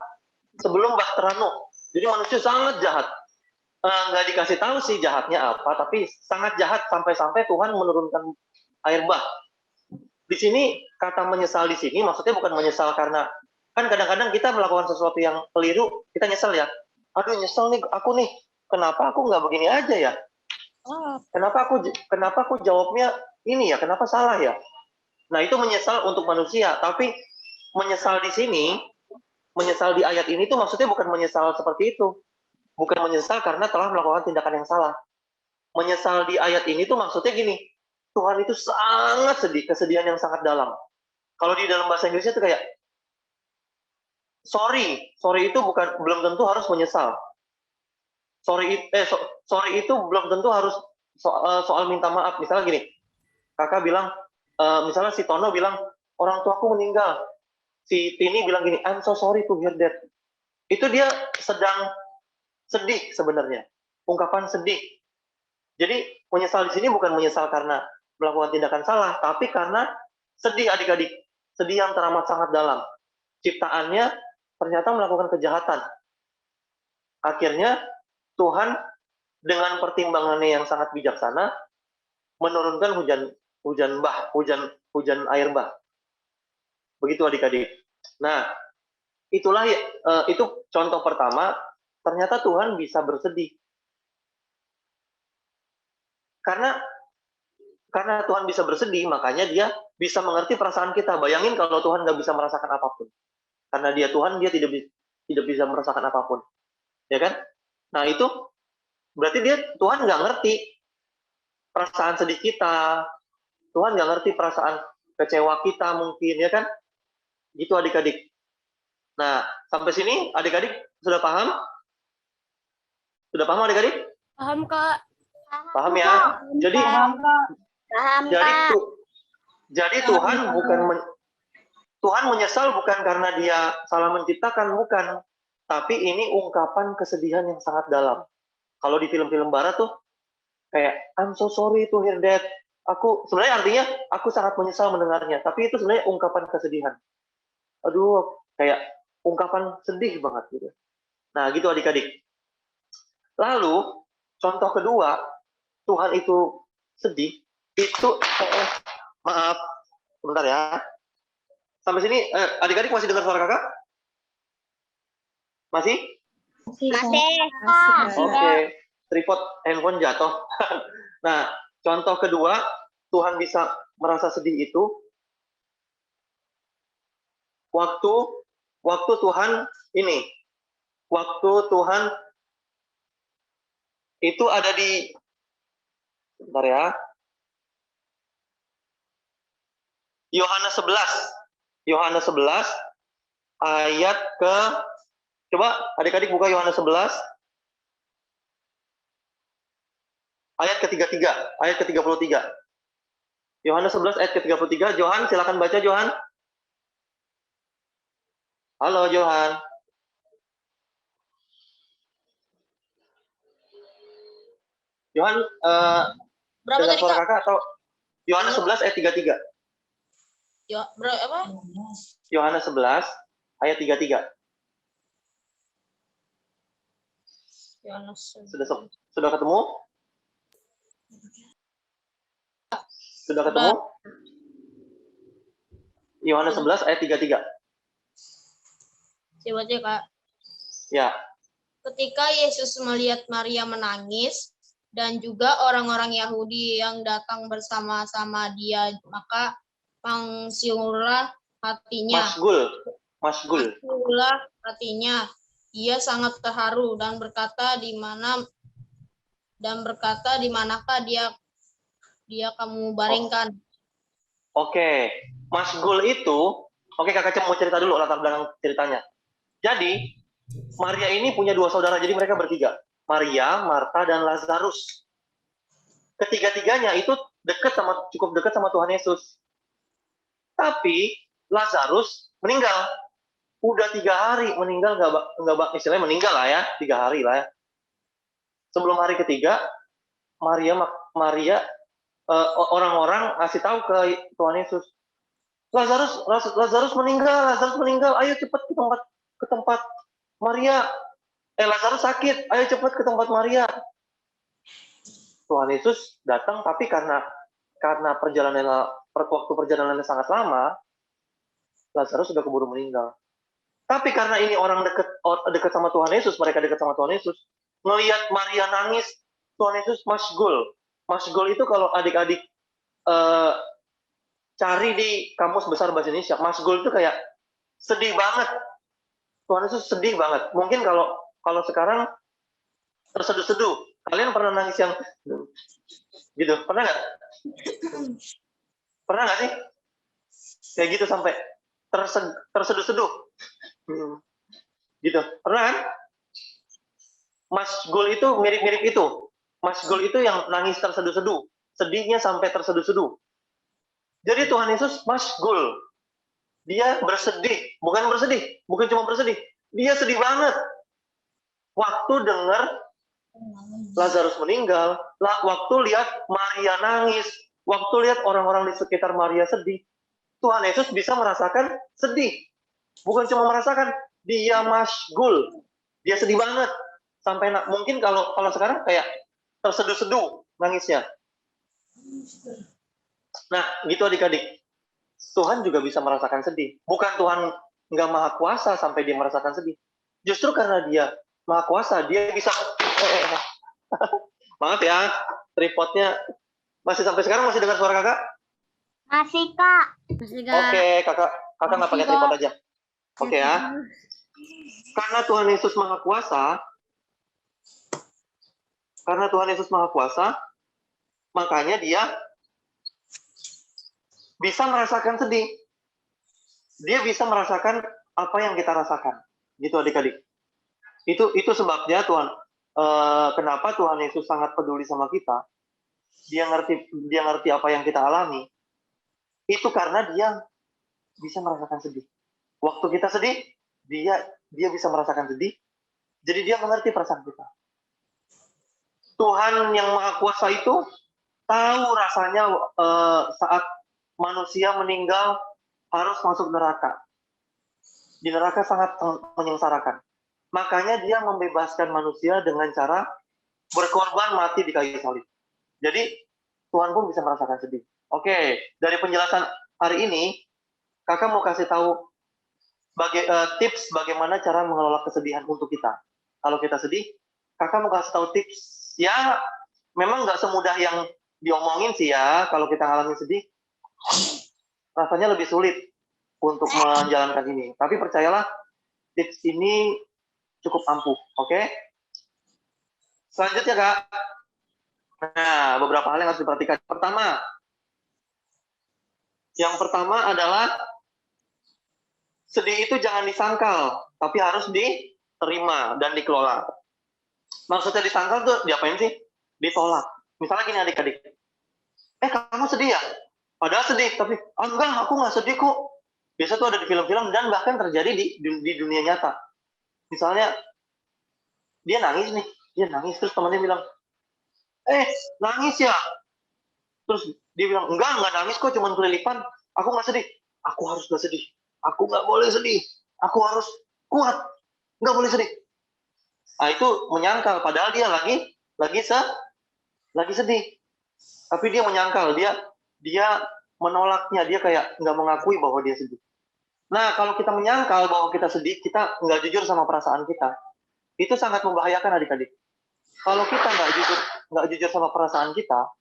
sebelum Bahterano. Jadi manusia sangat jahat. Nggak dikasih tahu sih jahatnya apa, tapi sangat jahat sampai-sampai Tuhan menurunkan air bah. Di sini kata menyesal di sini maksudnya bukan menyesal karena kan kadang-kadang kita melakukan sesuatu yang keliru, kita nyesal ya. Aduh nyesel nih aku nih, kenapa aku nggak begini aja ya? Kenapa aku jawabnya ini ya? Kenapa salah ya? Nah itu menyesal untuk manusia, tapi menyesal di sini, menyesal di ayat ini tuh maksudnya bukan menyesal seperti itu. Bukan menyesal karena telah melakukan tindakan yang salah. Menyesal di ayat ini tuh maksudnya gini, Tuhan itu sangat sedih, kesedihan yang sangat dalam. Kalau di dalam bahasa Inggrisnya tuh kayak, sorry itu belum tentu harus menyesal. Sorry itu belum tentu harus soal minta maaf. Misalnya gini, kakak bilang, misalnya si Tono bilang, orang tuaku meninggal. Si Tini bilang gini, I'm so sorry to hear that. Itu dia sedang sedih sebenarnya, ungkapan sedih. Jadi menyesal di sini bukan menyesal karena melakukan tindakan salah, tapi karena sedih adik-adik, sedih yang teramat sangat dalam. Ciptaannya ternyata melakukan kejahatan. Akhirnya Tuhan dengan pertimbangannya yang sangat bijaksana menurunkan hujan air bah. Begitu adik-adik. Nah, itulah itu contoh pertama. Ternyata Tuhan bisa bersedih. Karena Tuhan bisa bersedih, makanya dia bisa mengerti perasaan kita. Bayangin kalau Tuhan nggak bisa merasakan apapun. Karena dia Tuhan, dia tidak bisa merasakan apapun. Ya kan? Nah itu berarti Tuhan nggak ngerti perasaan sedih kita. Tuhan nggak ngerti perasaan kecewa kita mungkin, ya kan? Gitu adik-adik. Nah, sampai sini adik-adik sudah paham? Sudah paham adik-adik? Paham Kak. Paham ya? Jadi Tuhan Tuhan menyesal bukan karena dia salah menciptakan, bukan. Tapi ini ungkapan kesedihan yang sangat dalam. Kalau di film-film barat tuh kayak I'm so sorry to hear that. Sebenarnya artinya aku sangat menyesal mendengarnya, tapi itu sebenarnya ungkapan kesedihan. Aduh, kayak ungkapan sedih banget gitu. Nah, gitu adik-adik. Lalu, contoh kedua, Tuhan itu sedih, itu, maaf, sebentar ya. Sampai sini, adik-adik masih dengar suara kakak? Masih? Masih. Oke, tripod handphone jatuh. Nah, contoh kedua, Tuhan bisa merasa sedih itu, waktu Tuhan Itu ada di, bentar ya. Yohanes 11. Yohanes 11 ayat ke, coba adik-adik buka Yohanes 11 ayat ke-33, ayat ke-33. Yohanes 11 ayat ke-33. Johan, silakan baca Johan. Halo Johan. Johan, Berapa dengar tadi, suara Kak? kakak atau Yohanes 11 ayat 33. Apa? Yohanes 11 ayat 33. Sudah ketemu? Sudah ketemu? Yohanes 11 ayat 33. Coba aja, Kak. Ya. Ketika Yesus melihat Maria menangis dan juga orang-orang Yahudi yang datang bersama-sama dia, maka mangsiulah hatinya. Masgullah hatinya. Ia sangat terharu dan berkata, di manakah dia kamu baringkan? Oke. Masgul itu, oke kakak mau cerita dulu latar belakang ceritanya. Jadi Maria ini punya dua saudara, jadi mereka bertiga. Maria, Marta, dan Lazarus. Ketiga-tiganya itu cukup dekat sama Tuhan Yesus. Tapi Lazarus meninggal. Udah 3 hari meninggal, nggak istilahnya meninggal lah ya, 3 hari lah ya. Sebelum hari ketiga, orang-orang ngasih tahu ke Tuhan Yesus, Lazarus meninggal, ayo cepat ke tempat Maria. Lazarus sakit, ayo cepat ke tempat Maria. Tuhan Yesus datang, tapi karena waktu perjalanannya sangat lama, Lazarus sudah keburu meninggal. Tapi karena ini orang dekat sama Tuhan Yesus, mereka dekat sama Tuhan Yesus, ngelihat Maria nangis, Tuhan Yesus masgul. Masgul itu kalau adik-adik cari di Kamus Besar Bahasa Indonesia, masgul itu kayak sedih banget. Tuhan Yesus sedih banget. Mungkin kalau sekarang terseduh-seduh. Kalian pernah nangis yang gitu? Pernah nggak? Pernah nggak sih? Kayak gitu sampai terseduh-seduh. Gitu. Pernah kan? Masgul itu mirip-mirip itu. Masgul itu yang nangis terseduh-seduh. Sedihnya sampai terseduh-seduh. Jadi Tuhan Yesus masgul. Dia bukan cuma bersedih. Dia sedih banget. Waktu dengar Lazarus meninggal, waktu lihat Maria nangis, waktu lihat orang-orang di sekitar Maria sedih, Tuhan Yesus bisa merasakan sedih. Bukan cuma merasakan, dia masgul. Dia sedih banget. Sampai mungkin kalau sekarang kayak terseduh-seduh nangisnya. Nah, gitu adik-adik. Tuhan juga bisa merasakan sedih. Bukan Tuhan nggak maha kuasa sampai dia merasakan sedih. Justru karena dia maha kuasa, dia bisa... Maaf ya, tripodnya masih sampai sekarang masih dengar suara kakak? Masih, Kak. Oke, kakak nggak pakai tripod aja. Oke ya. Karena Tuhan Yesus maha kuasa, makanya dia bisa merasakan sedih. Dia bisa merasakan apa yang kita rasakan. Gitu adik-adik. Itu sebabnya kenapa Tuhan Yesus sangat peduli sama kita. Dia ngerti apa yang kita alami. Itu karena dia bisa merasakan sedih. Waktu kita sedih, dia bisa merasakan sedih. Jadi dia mengerti perasaan kita. Tuhan yang Maha Kuasa itu tahu rasanya saat manusia meninggal harus masuk neraka. Di neraka sangat menyengsarakan. Makanya dia membebaskan manusia dengan cara berkorban mati di kayu salib. Jadi Tuhan pun bisa merasakan sedih. Oke, dari penjelasan hari ini, kakak mau kasih tahu tips bagaimana cara mengelola kesedihan untuk kita. Kalau kita sedih, kakak mau kasih tahu tips. Ya, memang nggak semudah yang diomongin sih ya. Kalau kita ngalamin sedih, rasanya lebih sulit untuk menjalankan ini. Tapi percayalah, tips ini cukup ampuh, oke? Selanjutnya, Kak. Nah, beberapa hal yang harus diperhatikan. Yang pertama adalah sedih itu jangan disangkal, tapi harus diterima dan dikelola. Maksudnya disangkal tuh diapain sih? Ditolak. Misalnya gini adik-adik. Kamu sedih ya? Padahal sedih, tapi enggak, aku nggak sedih kok. Biasa tuh ada di film-film dan bahkan terjadi di dunia nyata. Misalnya dia nangis terus temannya bilang, nangis ya? Terus dia bilang, enggak nangis kok, cuman kelilipan. Aku nggak sedih. Aku harus nggak sedih. Aku nggak boleh sedih. Aku harus kuat. Nggak boleh sedih. Nah, itu menyangkal. Padahal dia lagi sedih. Tapi dia menyangkal. Dia menolaknya. Dia kayak nggak mengakui bahwa dia sedih. Nah, kalau kita menyangkal bahwa kita sedih, kita nggak jujur sama perasaan kita. Itu sangat membahayakan adik-adik. Kalau kita nggak jujur sama perasaan kita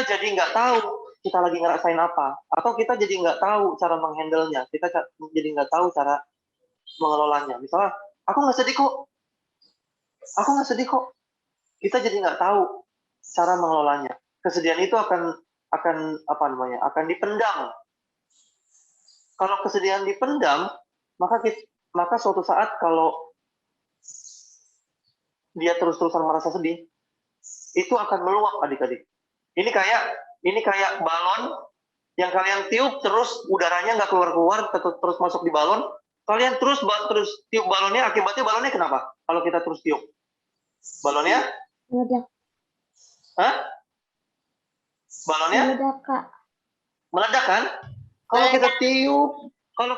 jadi nggak tahu kita lagi ngerasain apa, atau kita jadi nggak tahu cara menghandle-nya, kita jadi nggak tahu cara mengelolanya. Misalnya, aku nggak sedih kok, kita jadi nggak tahu cara mengelolanya. Kesedihan itu akan dipendam. Kalau kesedihan dipendam, maka suatu saat kalau dia terus-terusan merasa sedih, itu akan meluap adik-adik. Ini kayak balon yang kalian tiup terus udaranya nggak keluar-keluar, terus masuk di balon. Kalian terus tiup balonnya, akibatnya balonnya kenapa? Kalau kita terus tiup balonnya, Meledak. hah? Balonnya Meledak, Kak. meledak kan? Kalau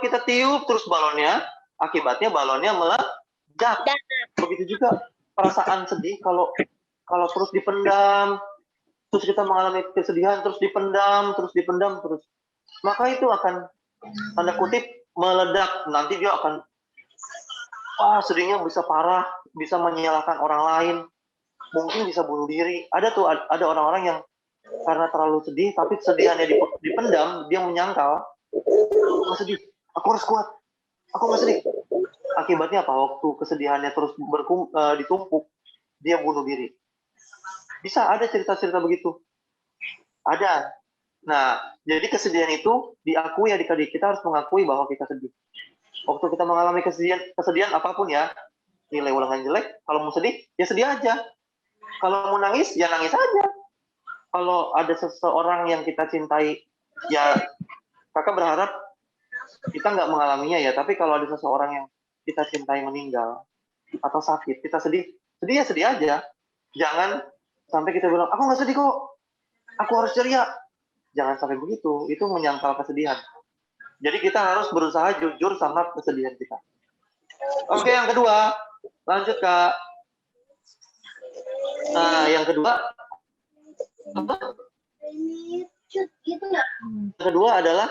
kita tiup terus balonnya, akibatnya balonnya meledak. Begitu juga perasaan sedih kalau terus dipendam. Terus kita mengalami kesedihan, terus dipendam, maka itu akan, tanda kutip, meledak. Nanti dia akan, sedihnya bisa parah, bisa menyalahkan orang lain, mungkin bisa bunuh diri. Ada orang-orang yang karena terlalu sedih, tapi kesedihannya dipendam, dia menyangkal, aku nggak sedih, aku harus kuat, aku nggak sedih. Akibatnya apa? Waktu kesedihannya terus ditumpuk, dia bunuh diri. Bisa ada cerita-cerita begitu. Ada. Nah, jadi kesedihan itu diakui adik-adik. Kita harus mengakui bahwa kita sedih. Waktu kita mengalami kesedihan apapun ya, nilai ulangan jelek, kalau mau sedih, ya sedih aja. Kalau mau nangis, ya nangis aja. Kalau ada seseorang yang kita cintai, ya kakak berharap kita nggak mengalaminya ya, tapi kalau ada seseorang yang kita cintai meninggal atau sakit, kita sedih ya sedih aja. Jangan sampai kita bilang, aku nggak sedih kok, aku harus ceria. Jangan sampai begitu, itu menyangkal kesedihan. Jadi kita harus berusaha jujur sama kesedihan kita. Oke, yang kedua, lanjut Kak. Nah, yang kedua, adalah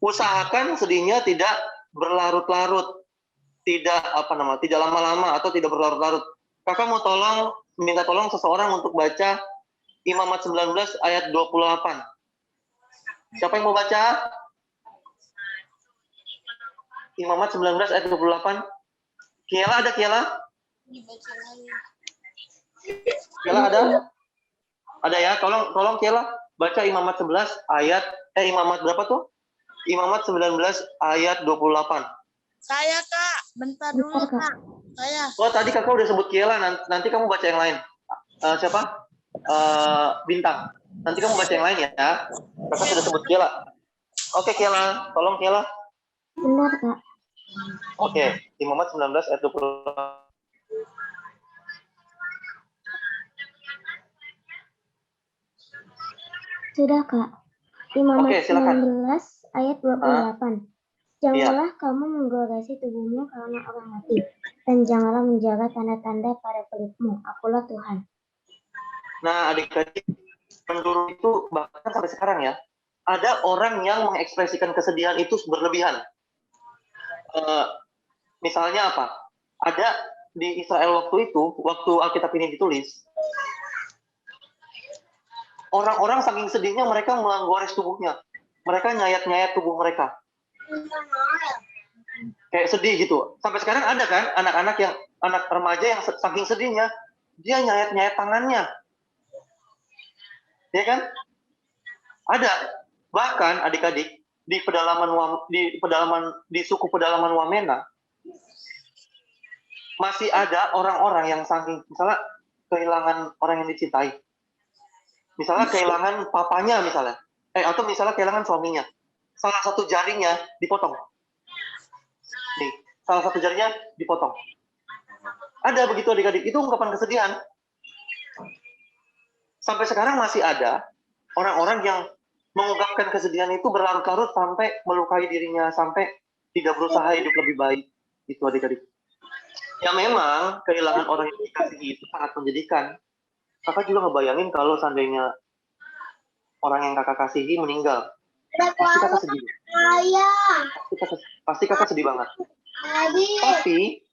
usahakan sedihnya tidak berlarut-larut, tidak lama-lama atau tidak berlarut-larut. Kakak mau minta tolong seseorang untuk baca Imamat 19 ayat 28. Siapa yang mau baca? Imamat 19 ayat 28. Kiela ada Kiela? Kiela ada? Ada ya? Tolong Kiela baca Imamat 11 ayat Imamat berapa tuh? Imamat 19 ayat 28. Saya, Kak. Bentar dulu, Kak. Saya. Oh, tadi kakak udah sebut Kiela, nanti kamu baca yang lain. Siapa? Bintang. Nanti kamu baca yang lain ya. Kakak sudah sebut Kiela. Oke, Kiela. Tolong Kiela. Benar, Kak. Oke, Imamat 19 ayat 28. Sudah, Kak. Imamat Oke, silakan. 19 ayat 28. Janganlah kamu menggoresi tubuhmu karena orang mati, dan janganlah menjaga tanda-tanda pada kulitmu. Akulah Tuhan. Nah, adik-adik, menurut itu bahkan sampai sekarang ya, ada orang yang mengekspresikan kesedihan itu berlebihan. Misalnya apa? Ada di Israel waktu Alkitab ini ditulis, orang-orang saking sedihnya mereka menggores tubuhnya, mereka nyayat-nyayat tubuh mereka. Kayak sedih gitu. Sampai sekarang ada kan anak-anak yang anak remaja yang saking sedihnya dia nyayat-nyayat tangannya. Ya kan? Ada bahkan adik-adik di suku pedalaman Wamena masih ada orang-orang yang saking misalnya kehilangan orang yang dicintai. Misalnya kehilangan papanya misalnya. Atau misalnya kehilangan suaminya. Salah satu jarinya dipotong. Nih, salah satu jarinya dipotong. Ada begitu adik-adik, itu ungkapan kesedihan. Sampai sekarang masih ada orang-orang yang mengungkapkan kesedihan itu berlarut-larut sampai melukai dirinya, sampai tidak berusaha hidup lebih baik. Itu adik-adik. Ya memang kehilangan orang yang dikasihi itu sangat menyedihkan. Kakak juga ngebayangin kalau seandainya orang yang kakak kasihi meninggal. Pasti kakak sedih. Pasti kakak sedih banget. Tapi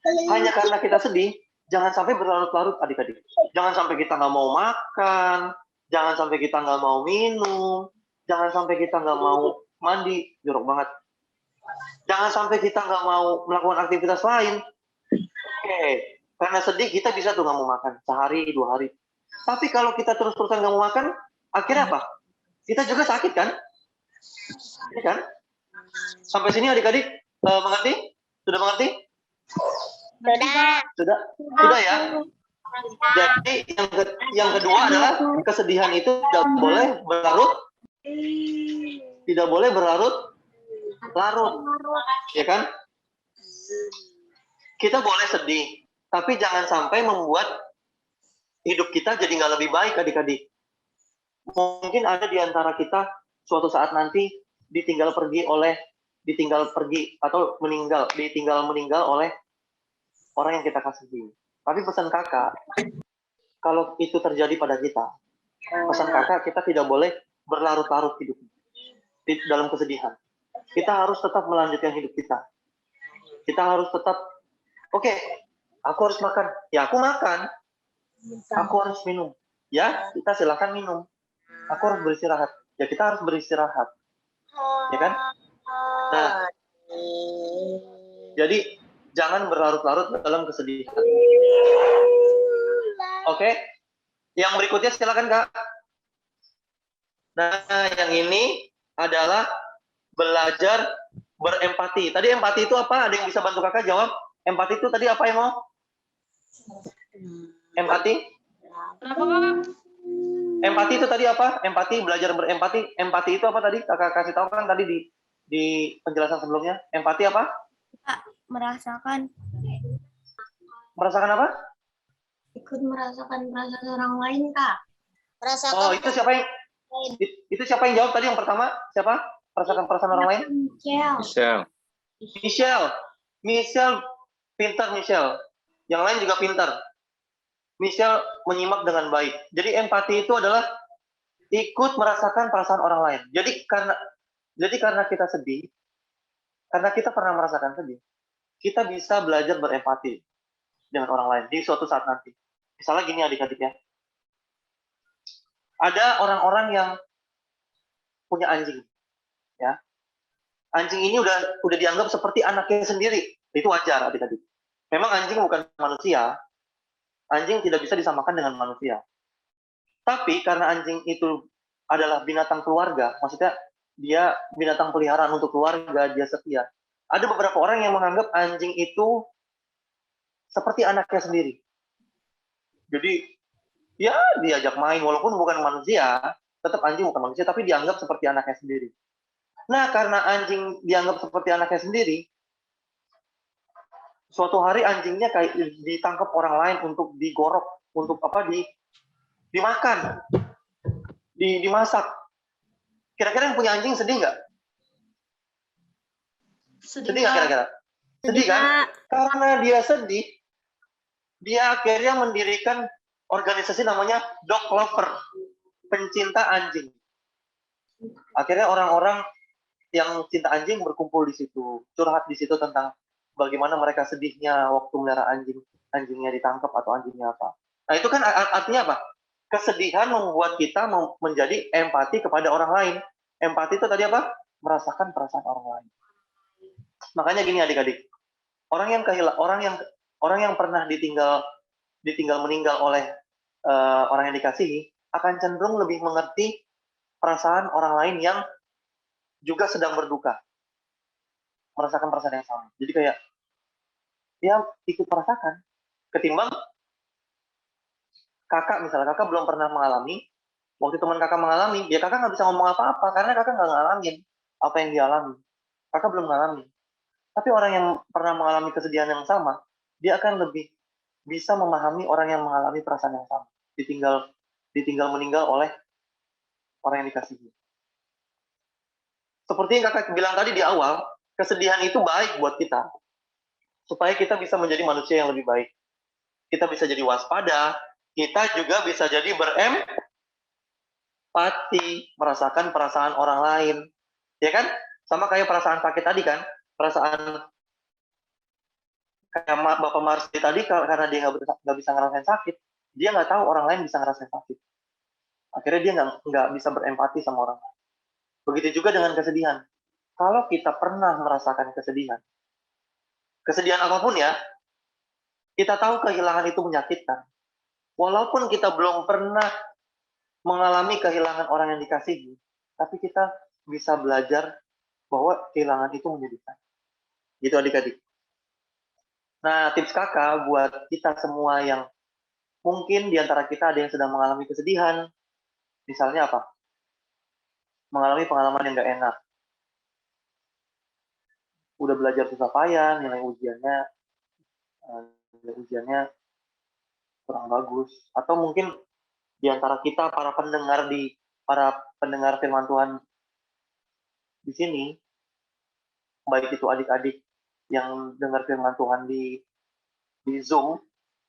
hanya karena kita sedih, jangan sampai berlarut-larut adik-adik. Jangan sampai kita nggak mau makan, jangan sampai kita nggak mau minum, jangan sampai kita nggak mau mandi, jorok banget. Jangan sampai kita nggak mau melakukan aktivitas lain. Oke, karena sedih kita bisa tuh nggak mau makan sehari, 2 hari. Tapi kalau kita terus-terusan nggak mau makan, akhirnya apa? Kita juga sakit kan? Ya kan? Sampai sini adik-adik mengerti? Sudah mengerti? Sudah ya. Jadi yang kedua adalah kesedihan itu tidak boleh berlarut, ya kan? Kita boleh sedih, tapi jangan sampai membuat hidup kita jadi nggak lebih baik, adik-adik. Mungkin ada di antara kita suatu saat nanti ditinggal meninggal oleh orang yang kita kasihi. Tapi pesan kakak, kalau itu terjadi pada kita, pesan kakak kita tidak boleh berlarut-larut hidup dalam kesedihan. Kita harus tetap melanjutkan hidup kita. Kita harus tetap, oke, aku harus makan. Ya, aku makan. Aku harus minum. Ya, kita silakan minum. Aku harus beristirahat. Ya, kita harus beristirahat. Ya kan? Nah, jadi jangan berlarut-larut dalam kesedihan. Oke? Yang berikutnya silakan, Kak. Nah, yang ini adalah belajar berempati. Tadi empati itu apa? Ada yang bisa bantu kakak jawab? Empati itu tadi apa yang mau? Empati? Empati itu tadi apa? Empati, belajar berempati. Empati itu apa tadi? Kakak kasih tahu kan tadi di penjelasan sebelumnya. Empati apa? Merasakan. Merasakan apa? Ikut merasakan perasaan orang lain, Kak. Oh, itu siapa yang jawab tadi yang pertama? Siapa? Merasakan perasaan orang lain? Michelle. Pintar Michelle. Yang lain juga pintar. Michelle menyimak dengan baik. Jadi empati itu adalah ikut merasakan perasaan orang lain. Jadi karena kita sedih, karena kita pernah merasakan sedih, kita bisa belajar berempati dengan orang lain di suatu saat nanti. Misalnya gini adik-adik ya. Ada orang-orang yang punya anjing. Ya. Anjing ini udah dianggap seperti anaknya sendiri. Itu wajar adik-adik. Memang anjing bukan manusia. Anjing tidak bisa disamakan dengan manusia. Tapi karena anjing itu adalah binatang keluarga, maksudnya dia binatang peliharaan untuk keluarga, dia setia. Ada beberapa orang yang menganggap anjing itu seperti anaknya sendiri. Jadi ya diajak main walaupun bukan manusia, tetap anjing bukan manusia, tapi dianggap seperti anaknya sendiri. Nah, karena anjing dianggap seperti anaknya sendiri, suatu hari anjingnya kayak ditangkap orang lain untuk digorok, untuk dimakan, dimasak. Kira-kira yang punya anjing sedih nggak? Sedih nggak kira-kira? Sedih kan? Karena dia sedih, dia akhirnya mendirikan organisasi namanya Dog Lover, pencinta anjing. Akhirnya orang-orang yang cinta anjing berkumpul di situ, curhat di situ tentang bagaimana mereka sedihnya waktu melihara anjingnya ditangkap atau anjingnya apa. Nah itu kan artinya apa? Kesedihan membuat kita menjadi empati kepada orang lain. Empati itu tadi apa? Merasakan perasaan orang lain. Makanya gini adik-adik, orang yang pernah ditinggal meninggal oleh orang yang dikasihi akan cenderung lebih mengerti perasaan orang lain yang juga sedang berduka, merasakan perasaan yang sama. Jadi kayak dia ikut merasakan, ketimbang kakak misalnya, kakak belum pernah mengalami, waktu teman kakak mengalami, ya kakak nggak bisa ngomong apa-apa karena kakak nggak ngalamin apa yang dia alami. Kakak belum ngalamin. Tapi orang yang pernah mengalami kesedihan yang sama, dia akan lebih bisa memahami orang yang mengalami perasaan yang sama, ditinggal meninggal oleh orang yang dikasihi. Seperti yang kakak bilang tadi di awal, kesedihan itu baik buat kita, supaya kita bisa menjadi manusia yang lebih baik. Kita bisa jadi waspada, kita juga bisa jadi berempati, merasakan perasaan orang lain. Ya kan? Sama kayak perasaan sakit tadi kan? Perasaan kayak Bapak Marsdi tadi, karena dia nggak bisa ngerasain sakit, dia nggak tahu orang lain bisa ngerasain sakit. Akhirnya dia nggak bisa berempati sama orang lain. Begitu juga dengan kesedihan. Kalau kita pernah merasakan kesedihan apapun ya, kita tahu kehilangan itu menyakitkan. Walaupun kita belum pernah mengalami kehilangan orang yang dikasihi, tapi kita bisa belajar bahwa kehilangan itu menyedihkan. Gitu adik-adik. Nah, tips kakak buat kita semua yang mungkin di antara kita ada yang sedang mengalami kesedihan, misalnya apa? Mengalami pengalaman yang gak enak. Udah belajar susah payah, nilai ujiannya kurang bagus. Atau mungkin di antara kita para pendengar firman Tuhan di sini, baik itu adik-adik yang dengar firman Tuhan di Zoom,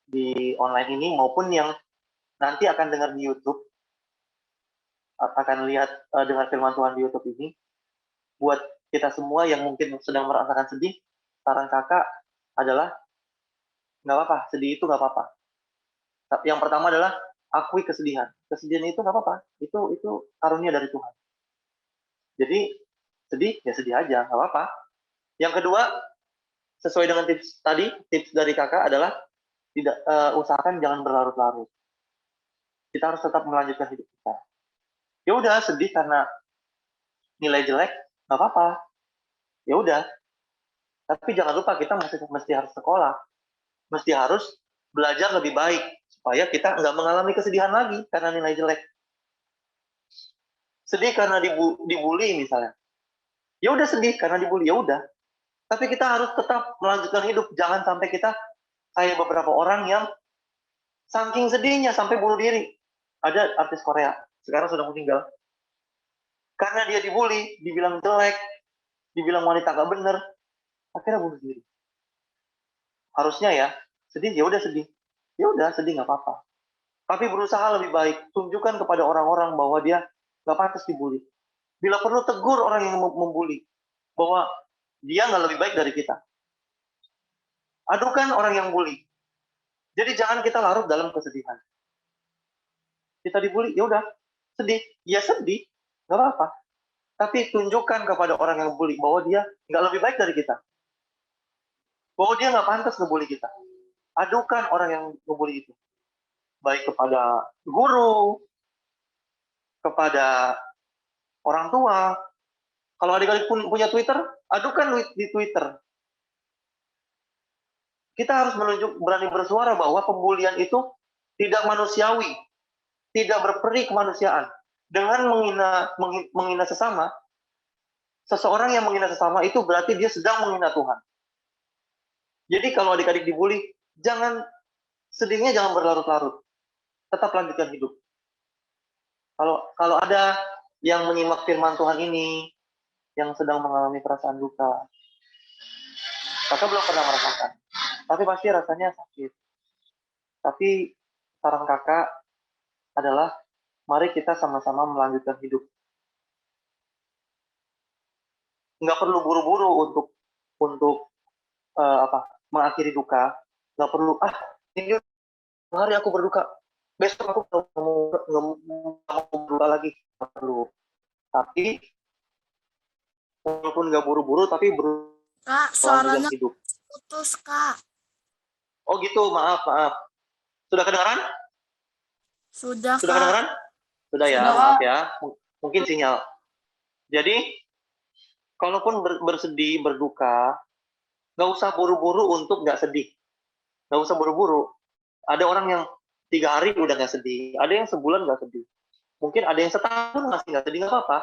di online ini, maupun yang nanti akan dengar di YouTube, akan dengar firman Tuhan di YouTube ini, buat kita semua yang mungkin sedang merasakan sedih, saran kakak adalah nggak apa-apa, sedih itu nggak apa-apa. Yang pertama adalah akui kesedihan. Kesedihan itu nggak apa-apa, itu karunia dari Tuhan. Jadi sedih ya sedih aja, nggak apa-apa. Yang kedua, sesuai dengan tips dari kakak adalah usahakan jangan berlarut-larut. Kita harus tetap melanjutkan hidup kita. Ya udah, sedih karena nilai jelek, nggak apa-apa. Ya udah. Tapi jangan lupa kita mesti harus sekolah, mesti harus belajar lebih baik supaya kita nggak mengalami kesedihan lagi karena nilai jelek. Sedih karena dibully misalnya. Ya udah, sedih karena dibully, ya udah. Tapi kita harus tetap melanjutkan hidup. Jangan sampai kita kayak beberapa orang yang saking sedihnya sampai bunuh diri. Ada artis Korea, sekarang sudah meninggal. Karena dia dibully, dibilang jelek, dibilang wanita gak bener, akhirnya bunuh diri. Harusnya ya, sedih, ya udah sedih. Ya udah, sedih nggak apa-apa. Tapi berusaha lebih baik. Tunjukkan kepada orang-orang bahwa dia nggak pantas dibully. Bila perlu, tegur orang yang membuli. Bahwa dia nggak lebih baik dari kita. Adukan orang yang bully. Jadi jangan kita larut dalam kesedihan. Kita dibully, ya udah, sedih. Ya sedih, nggak apa-apa. Tapi tunjukkan kepada orang yang bully bahwa dia nggak lebih baik dari kita. Bahwa dia nggak pantas ngebully kita. Adukan orang yang ngebully itu. Baik kepada guru, kepada orang tua. Kalau adik-adik punya Twitter, adukan di Twitter. Kita harus berani bersuara bahwa pembulian itu tidak manusiawi, tidak berperi kemanusiaan. Dengan menghina sesama, seseorang yang menghina sesama itu berarti dia sedang menghina Tuhan. Jadi kalau adik-adik dibully, sedihnya jangan berlarut-larut. Tetap lanjutkan hidup. Kalau ada yang menyimak firman Tuhan ini, yang sedang mengalami perasaan duka, kakak belum pernah merasakan, tapi pasti rasanya sakit. Tapi saran kakak adalah mari kita sama-sama melanjutkan hidup. Nggak perlu buru-buru untuk mengakhiri duka. Nggak perlu, ini hari aku berduka, besok aku nggak mau berduka lagi. Nggak perlu. Tapi walaupun nggak buru-buru, tapi Kak, suaranya hidup. Putus, Kak. Oh gitu, maaf. Sudah kedengaran? Sudah, Sudah Kak. kedengaran? Sudah ya, Sudah. maaf ya. Mungkin sinyal. Jadi, kalaupun bersedih, berduka, nggak usah buru-buru untuk nggak sedih. Nggak usah buru-buru. Ada orang yang 3 hari udah nggak sedih, ada yang sebulan nggak sedih. Mungkin ada yang setahun masih nggak sedih, nggak apa-apa.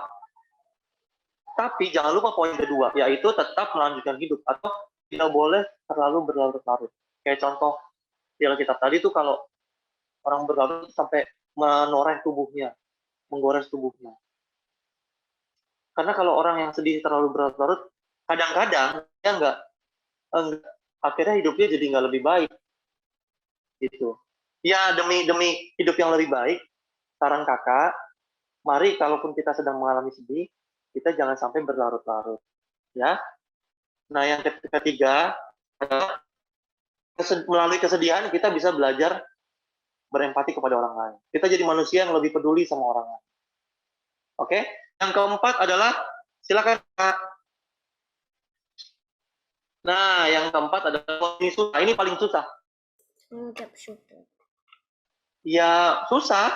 Tapi jangan lupa poin kedua, yaitu tetap melanjutkan hidup atau tidak boleh terlalu berlarut-larut. Kayak contoh di Alkitab tadi tuh kalau orang berlarut sampai menoreh tubuhnya, menggores tubuhnya. Karena kalau orang yang sedih terlalu berlarut-larut, kadang-kadang dia nggak akhirnya hidupnya jadi nggak lebih baik. Gitu. Ya demi hidup yang lebih baik, saran kakak, mari kalaupun kita sedang mengalami sedih, kita jangan sampai berlarut-larut, ya. Nah yang ketiga, melalui kesedihan kita bisa belajar berempati kepada orang lain. Kita jadi manusia yang lebih peduli sama orang lain. Oke? Yang keempat adalah silakan Kak. Nah yang keempat adalah ini susah. Ini paling susah. Mengucap syukur. Ya susah.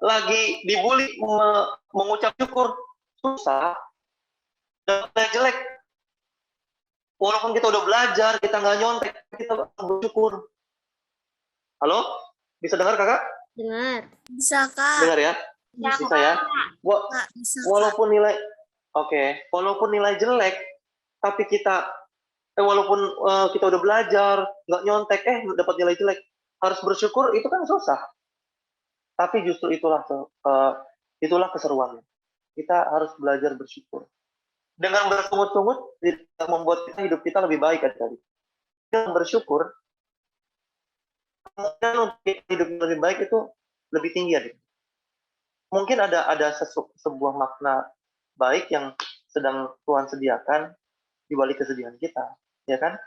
Lagi dibully mengucap syukur susah. Dan jelek. Walaupun kita udah belajar, kita nggak nyontek, kita bersyukur. Halo? Bisa dengar kakak? Dengar. Bisa, Kak. Dengar ya? Bisa ya? Bisa, Kak. Walaupun nilai, walaupun nilai jelek, tapi kita, walaupun kita udah belajar, nggak nyontek, dapat nilai jelek, harus bersyukur, itu kan susah. Tapi justru itulah keseruannya. Kita harus belajar bersyukur. Dengan bersungut-sungut membuat hidup kita lebih baik tadi. Dengan bersyukur, kemungkinan untuk hidup lebih baik itu lebih tinggi ya. Mungkin ada sebuah makna baik yang sedang Tuhan sediakan di balik kesedihan kita, ya kan?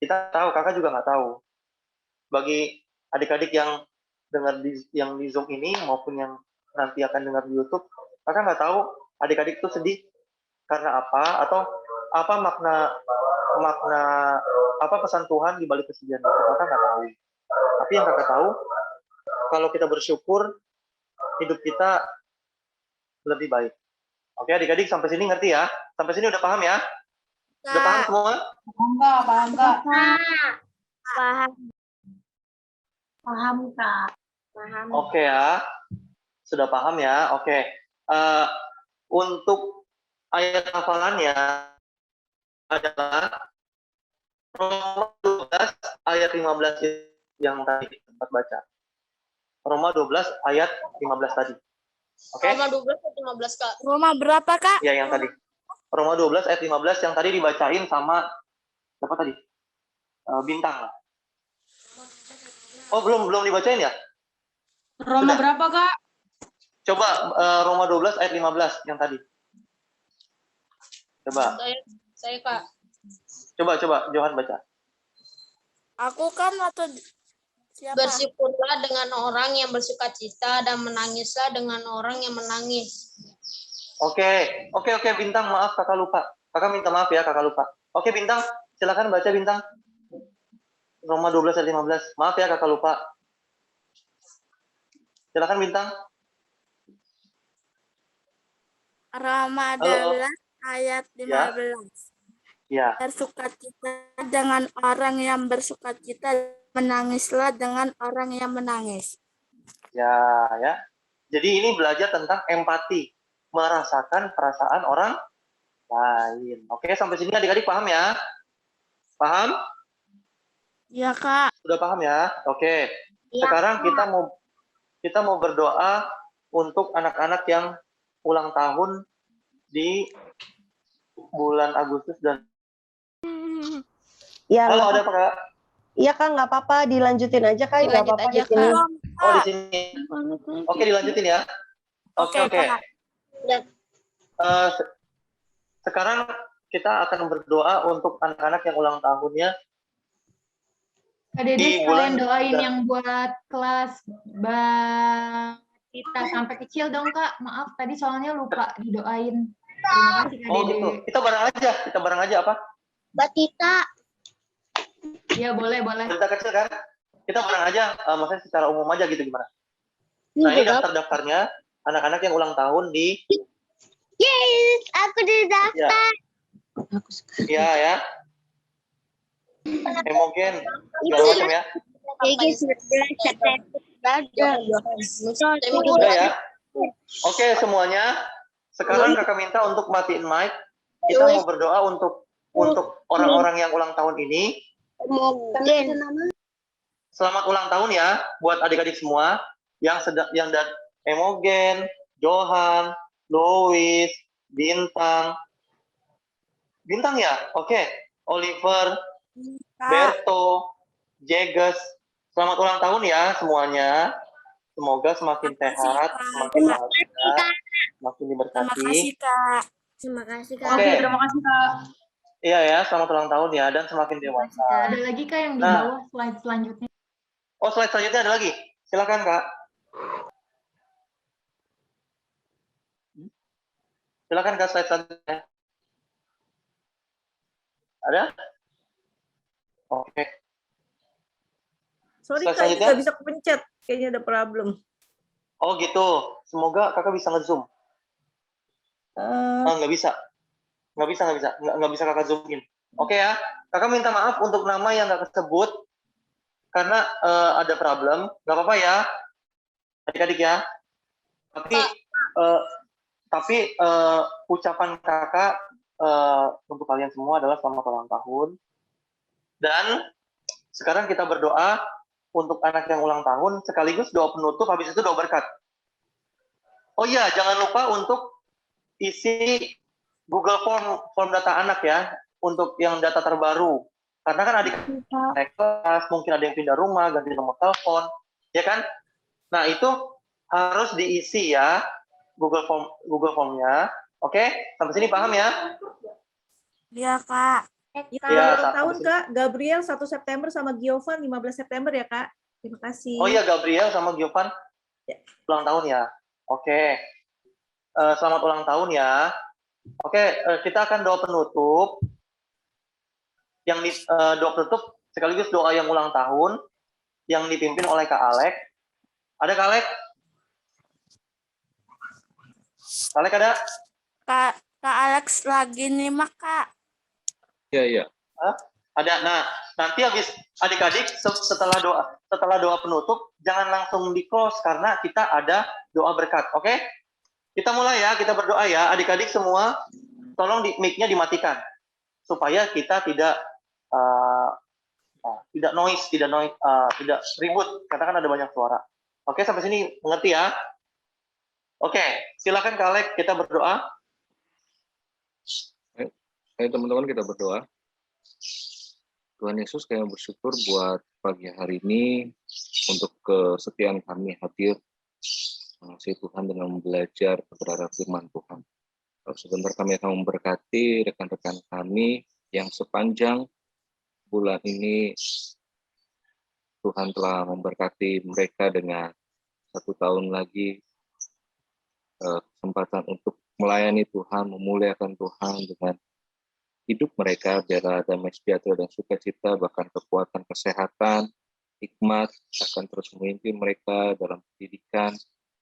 Kita tahu, kakak juga nggak tahu. Bagi adik-adik yang dengar yang di Zoom ini maupun yang nanti akan dengar di YouTube, kakak nggak tahu adik-adik itu sedih karena apa atau apa makna apa pesan Tuhan di balik kesedihan itu, kakak nggak tahu. Tapi yang kakak tahu, kalau kita bersyukur, hidup kita lebih baik. Oke, adik-adik sampai sini ngerti ya? Sampai sini udah paham ya? Udah paham semua? Paham, Kak. Paham. Paham, Kak. Paham. Oke ya. Sudah paham ya? Oke. Untuk ayat hafalannya adalah Roma 12 ayat 15 yang tadi sempat baca. Roma 12 ayat 15 tadi. Oke? Roma 12 atau 15, Kak? Roma berapa, Kak? Ya, yang tadi. Roma 12 ayat 15 yang tadi dibacain sama siapa tadi? Bintang. Oh, belum dibacain ya? Roma berapa, Kak? Coba Roma 12 ayat 15 yang tadi. Coba. Saya, Kak. Coba Johan baca. Aku kan atau siapa? Bersyukurlah dengan orang yang bersukacita dan menangislah dengan orang yang menangis. Oke, Bintang, maaf kakak lupa. Kakak minta maaf ya, kakak lupa. Oke, Bintang, silakan baca Bintang. Roma 12 ayat 15. Maaf ya kakak lupa. Silakan Bintang. Roma 12 ayat 15. Ya. Bersukacita dengan orang yang bersukacita, menangislah dengan orang yang menangis. Ya. Jadi ini belajar tentang empati, merasakan perasaan orang lain. Oke, sampai sini adik-adik paham ya? Paham? Iya, Kak. Sudah paham ya? Oke. Ya, Sekarang kita mau berdoa untuk anak-anak yang ulang tahun di bulan Agustus dan Ya, halo, ada apa Kak? Iya Kak, nggak apa-apa, dilanjutin aja Kak, nggak apa-apa di sini. Oh, di sini. Oke, dilanjutin ya. Oke. Sekarang kita akan berdoa untuk anak-anak yang ulang tahunnya. Adik-adik sekalian doain yang buat kelas kita sampai kecil dong, Kak. Maaf, tadi soalnya lupa didoain. Terima kasih, Kak Oh Dede. gitu. Kita bareng aja apa? Batita. Iya, boleh. Cerita kecil kan? Kita bareng aja, maksudnya secara umum aja gitu gimana? Nah, ini daftar-daftarnya anak-anak yang ulang tahun di... Yes, aku didaftar. Iya ya. Emogen, segala macam ya. Udah ya. Oke semuanya. Sekarang kakak minta untuk matiin mic. Kita mau berdoa untuk orang-orang yang ulang tahun ini. Selamat ulang tahun ya buat adik-adik semua yang Emogen, Johan, Lois, Bintang ya, oke. Oliver, Berto, Jeges. Selamat ulang tahun ya semuanya. Semoga semakin sehat, semakin bahagia, semakin diberkati. Terima kasih, Kak. Terima kasih, Kak. Oke. Terima kasih, Kak. Iya ya, selamat ulang tahun ya dan semakin dewasa. Ada lagi, Kak, yang di bawah slide selanjutnya. Oh, slide selanjutnya ada lagi. Silakan, Kak. Silakan Kak, slide selanjutnya. Ada? Oke. Sorry Slide Kak, ini selanjutnya. nggak bisa kepencet. Kayaknya ada problem. Oh gitu. Semoga kakak bisa nge-zoom. Nggak bisa. Nggak bisa kakak zoom in. Oke ya. Kakak minta maaf untuk nama yang nggak kesebut. Karena ada problem. Nggak apa-apa ya. Adik-adik ya. Tapi ucapan kakak untuk kalian semua adalah selamat ulang tahun. Dan sekarang kita berdoa untuk anak yang ulang tahun, sekaligus doa penutup, habis itu doa berkat. Oh iya, jangan lupa untuk isi Google Form data anak ya, untuk yang data terbaru. Karena kan adik kelas, mungkin ada yang pindah rumah, ganti nomor telepon, ya kan? Nah itu harus diisi ya, Google Formnya. Oke, sampai sini paham ya? Iya Kak. Ya, Ulang tahun Kak, Gabriel 1 September sama Giovan 15 September ya Kak. Terima kasih. Oh iya, Gabriel sama Giovan ulang tahun ya. Oke. Selamat ulang tahun ya. Oke, kita akan doa penutup. Yang doa penutup sekaligus doa yang ulang tahun yang dipimpin oleh Kak Alek. Ada Kak Alek? Kak Alek ada? Kak Alex lagi nyimak, Kak. Iya. Ada. Nah, nanti habis adik-adik setelah doa penutup jangan langsung di close karena kita ada doa berkat. Oke? Kita mulai ya, kita berdoa ya. Adik-adik semua tolong mic-nya dimatikan supaya kita tidak noise, tidak ribut karena kan ada banyak suara. Oke, sampai sini mengerti ya? Oke, silakan Kak Alek, kita berdoa. Ayo teman-teman kita berdoa. Tuhan Yesus, kami bersyukur buat pagi hari ini untuk kesetiaan kami hadir. Mengasihi Tuhan dengan belajar kebenaran firman Tuhan. Sebentar kami akan memberkati rekan-rekan kami yang sepanjang bulan ini Tuhan telah memberkati mereka dengan 1 tahun lagi kesempatan untuk melayani Tuhan, memuliakan Tuhan dengan hidup mereka, biar damai sejahtera dan sukacita, bahkan kekuatan kesehatan, hikmat akan terus memimpin mereka dalam pendidikan,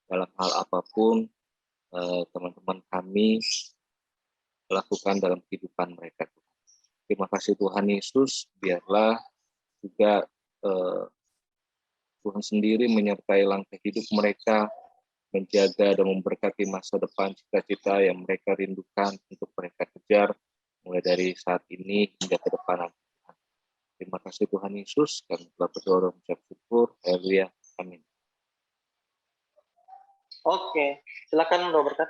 dalam hal apapun teman-teman kami lakukan dalam kehidupan mereka. Terima kasih Tuhan Yesus, biarlah juga Tuhan sendiri menyertai langkah hidup mereka, menjaga dan memberkati masa depan cita-cita yang mereka rindukan untuk mereka kejar, mulai dari saat ini hingga ke depan. Terima kasih Tuhan Yesus, kami telah berdoa dan mengucap syukur. Haleluya. Amin. Oke, silakan doa berkat.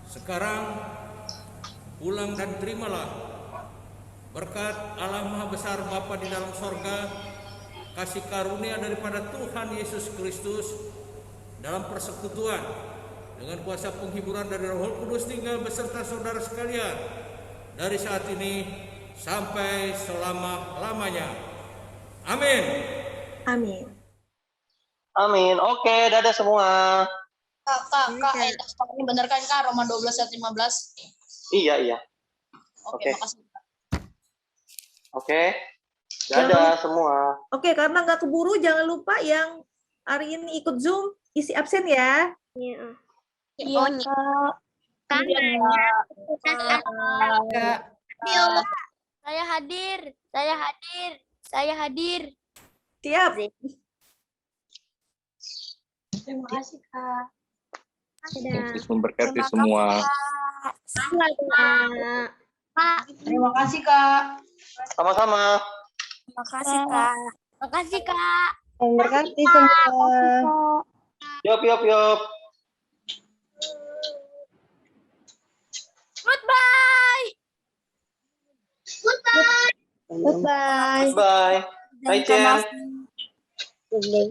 Sekarang pulang dan terimalah Berkat Allah Maha Besar Bapa di dalam sorga, kasih karunia daripada Tuhan Yesus Kristus dalam persekutuan dengan kuasa penghiburan dari Roh Kudus tinggal beserta saudara sekalian dari saat ini sampai selama-lamanya. Amin. Amin. Amin. Oke, dadah semua. Kak, ini benar kan Kak, Roma 12 ayat 15? Iya. Oke, makasih. Oke. Dadah semua. Oke, karena nggak keburu, jangan lupa yang hari ini ikut Zoom, isi absen ya. Iya. Iya, Kak. Saya hadir. Siap. Terima kasih, Kak. Yesus memberkati semua. Terima kasih, Kak. Sama-sama. Terima kasih, Kak. Makasih, Kak. Memberkati semua. Yop. Goodbye. Goodbye. Bye. Bye, Chen. Goodbye.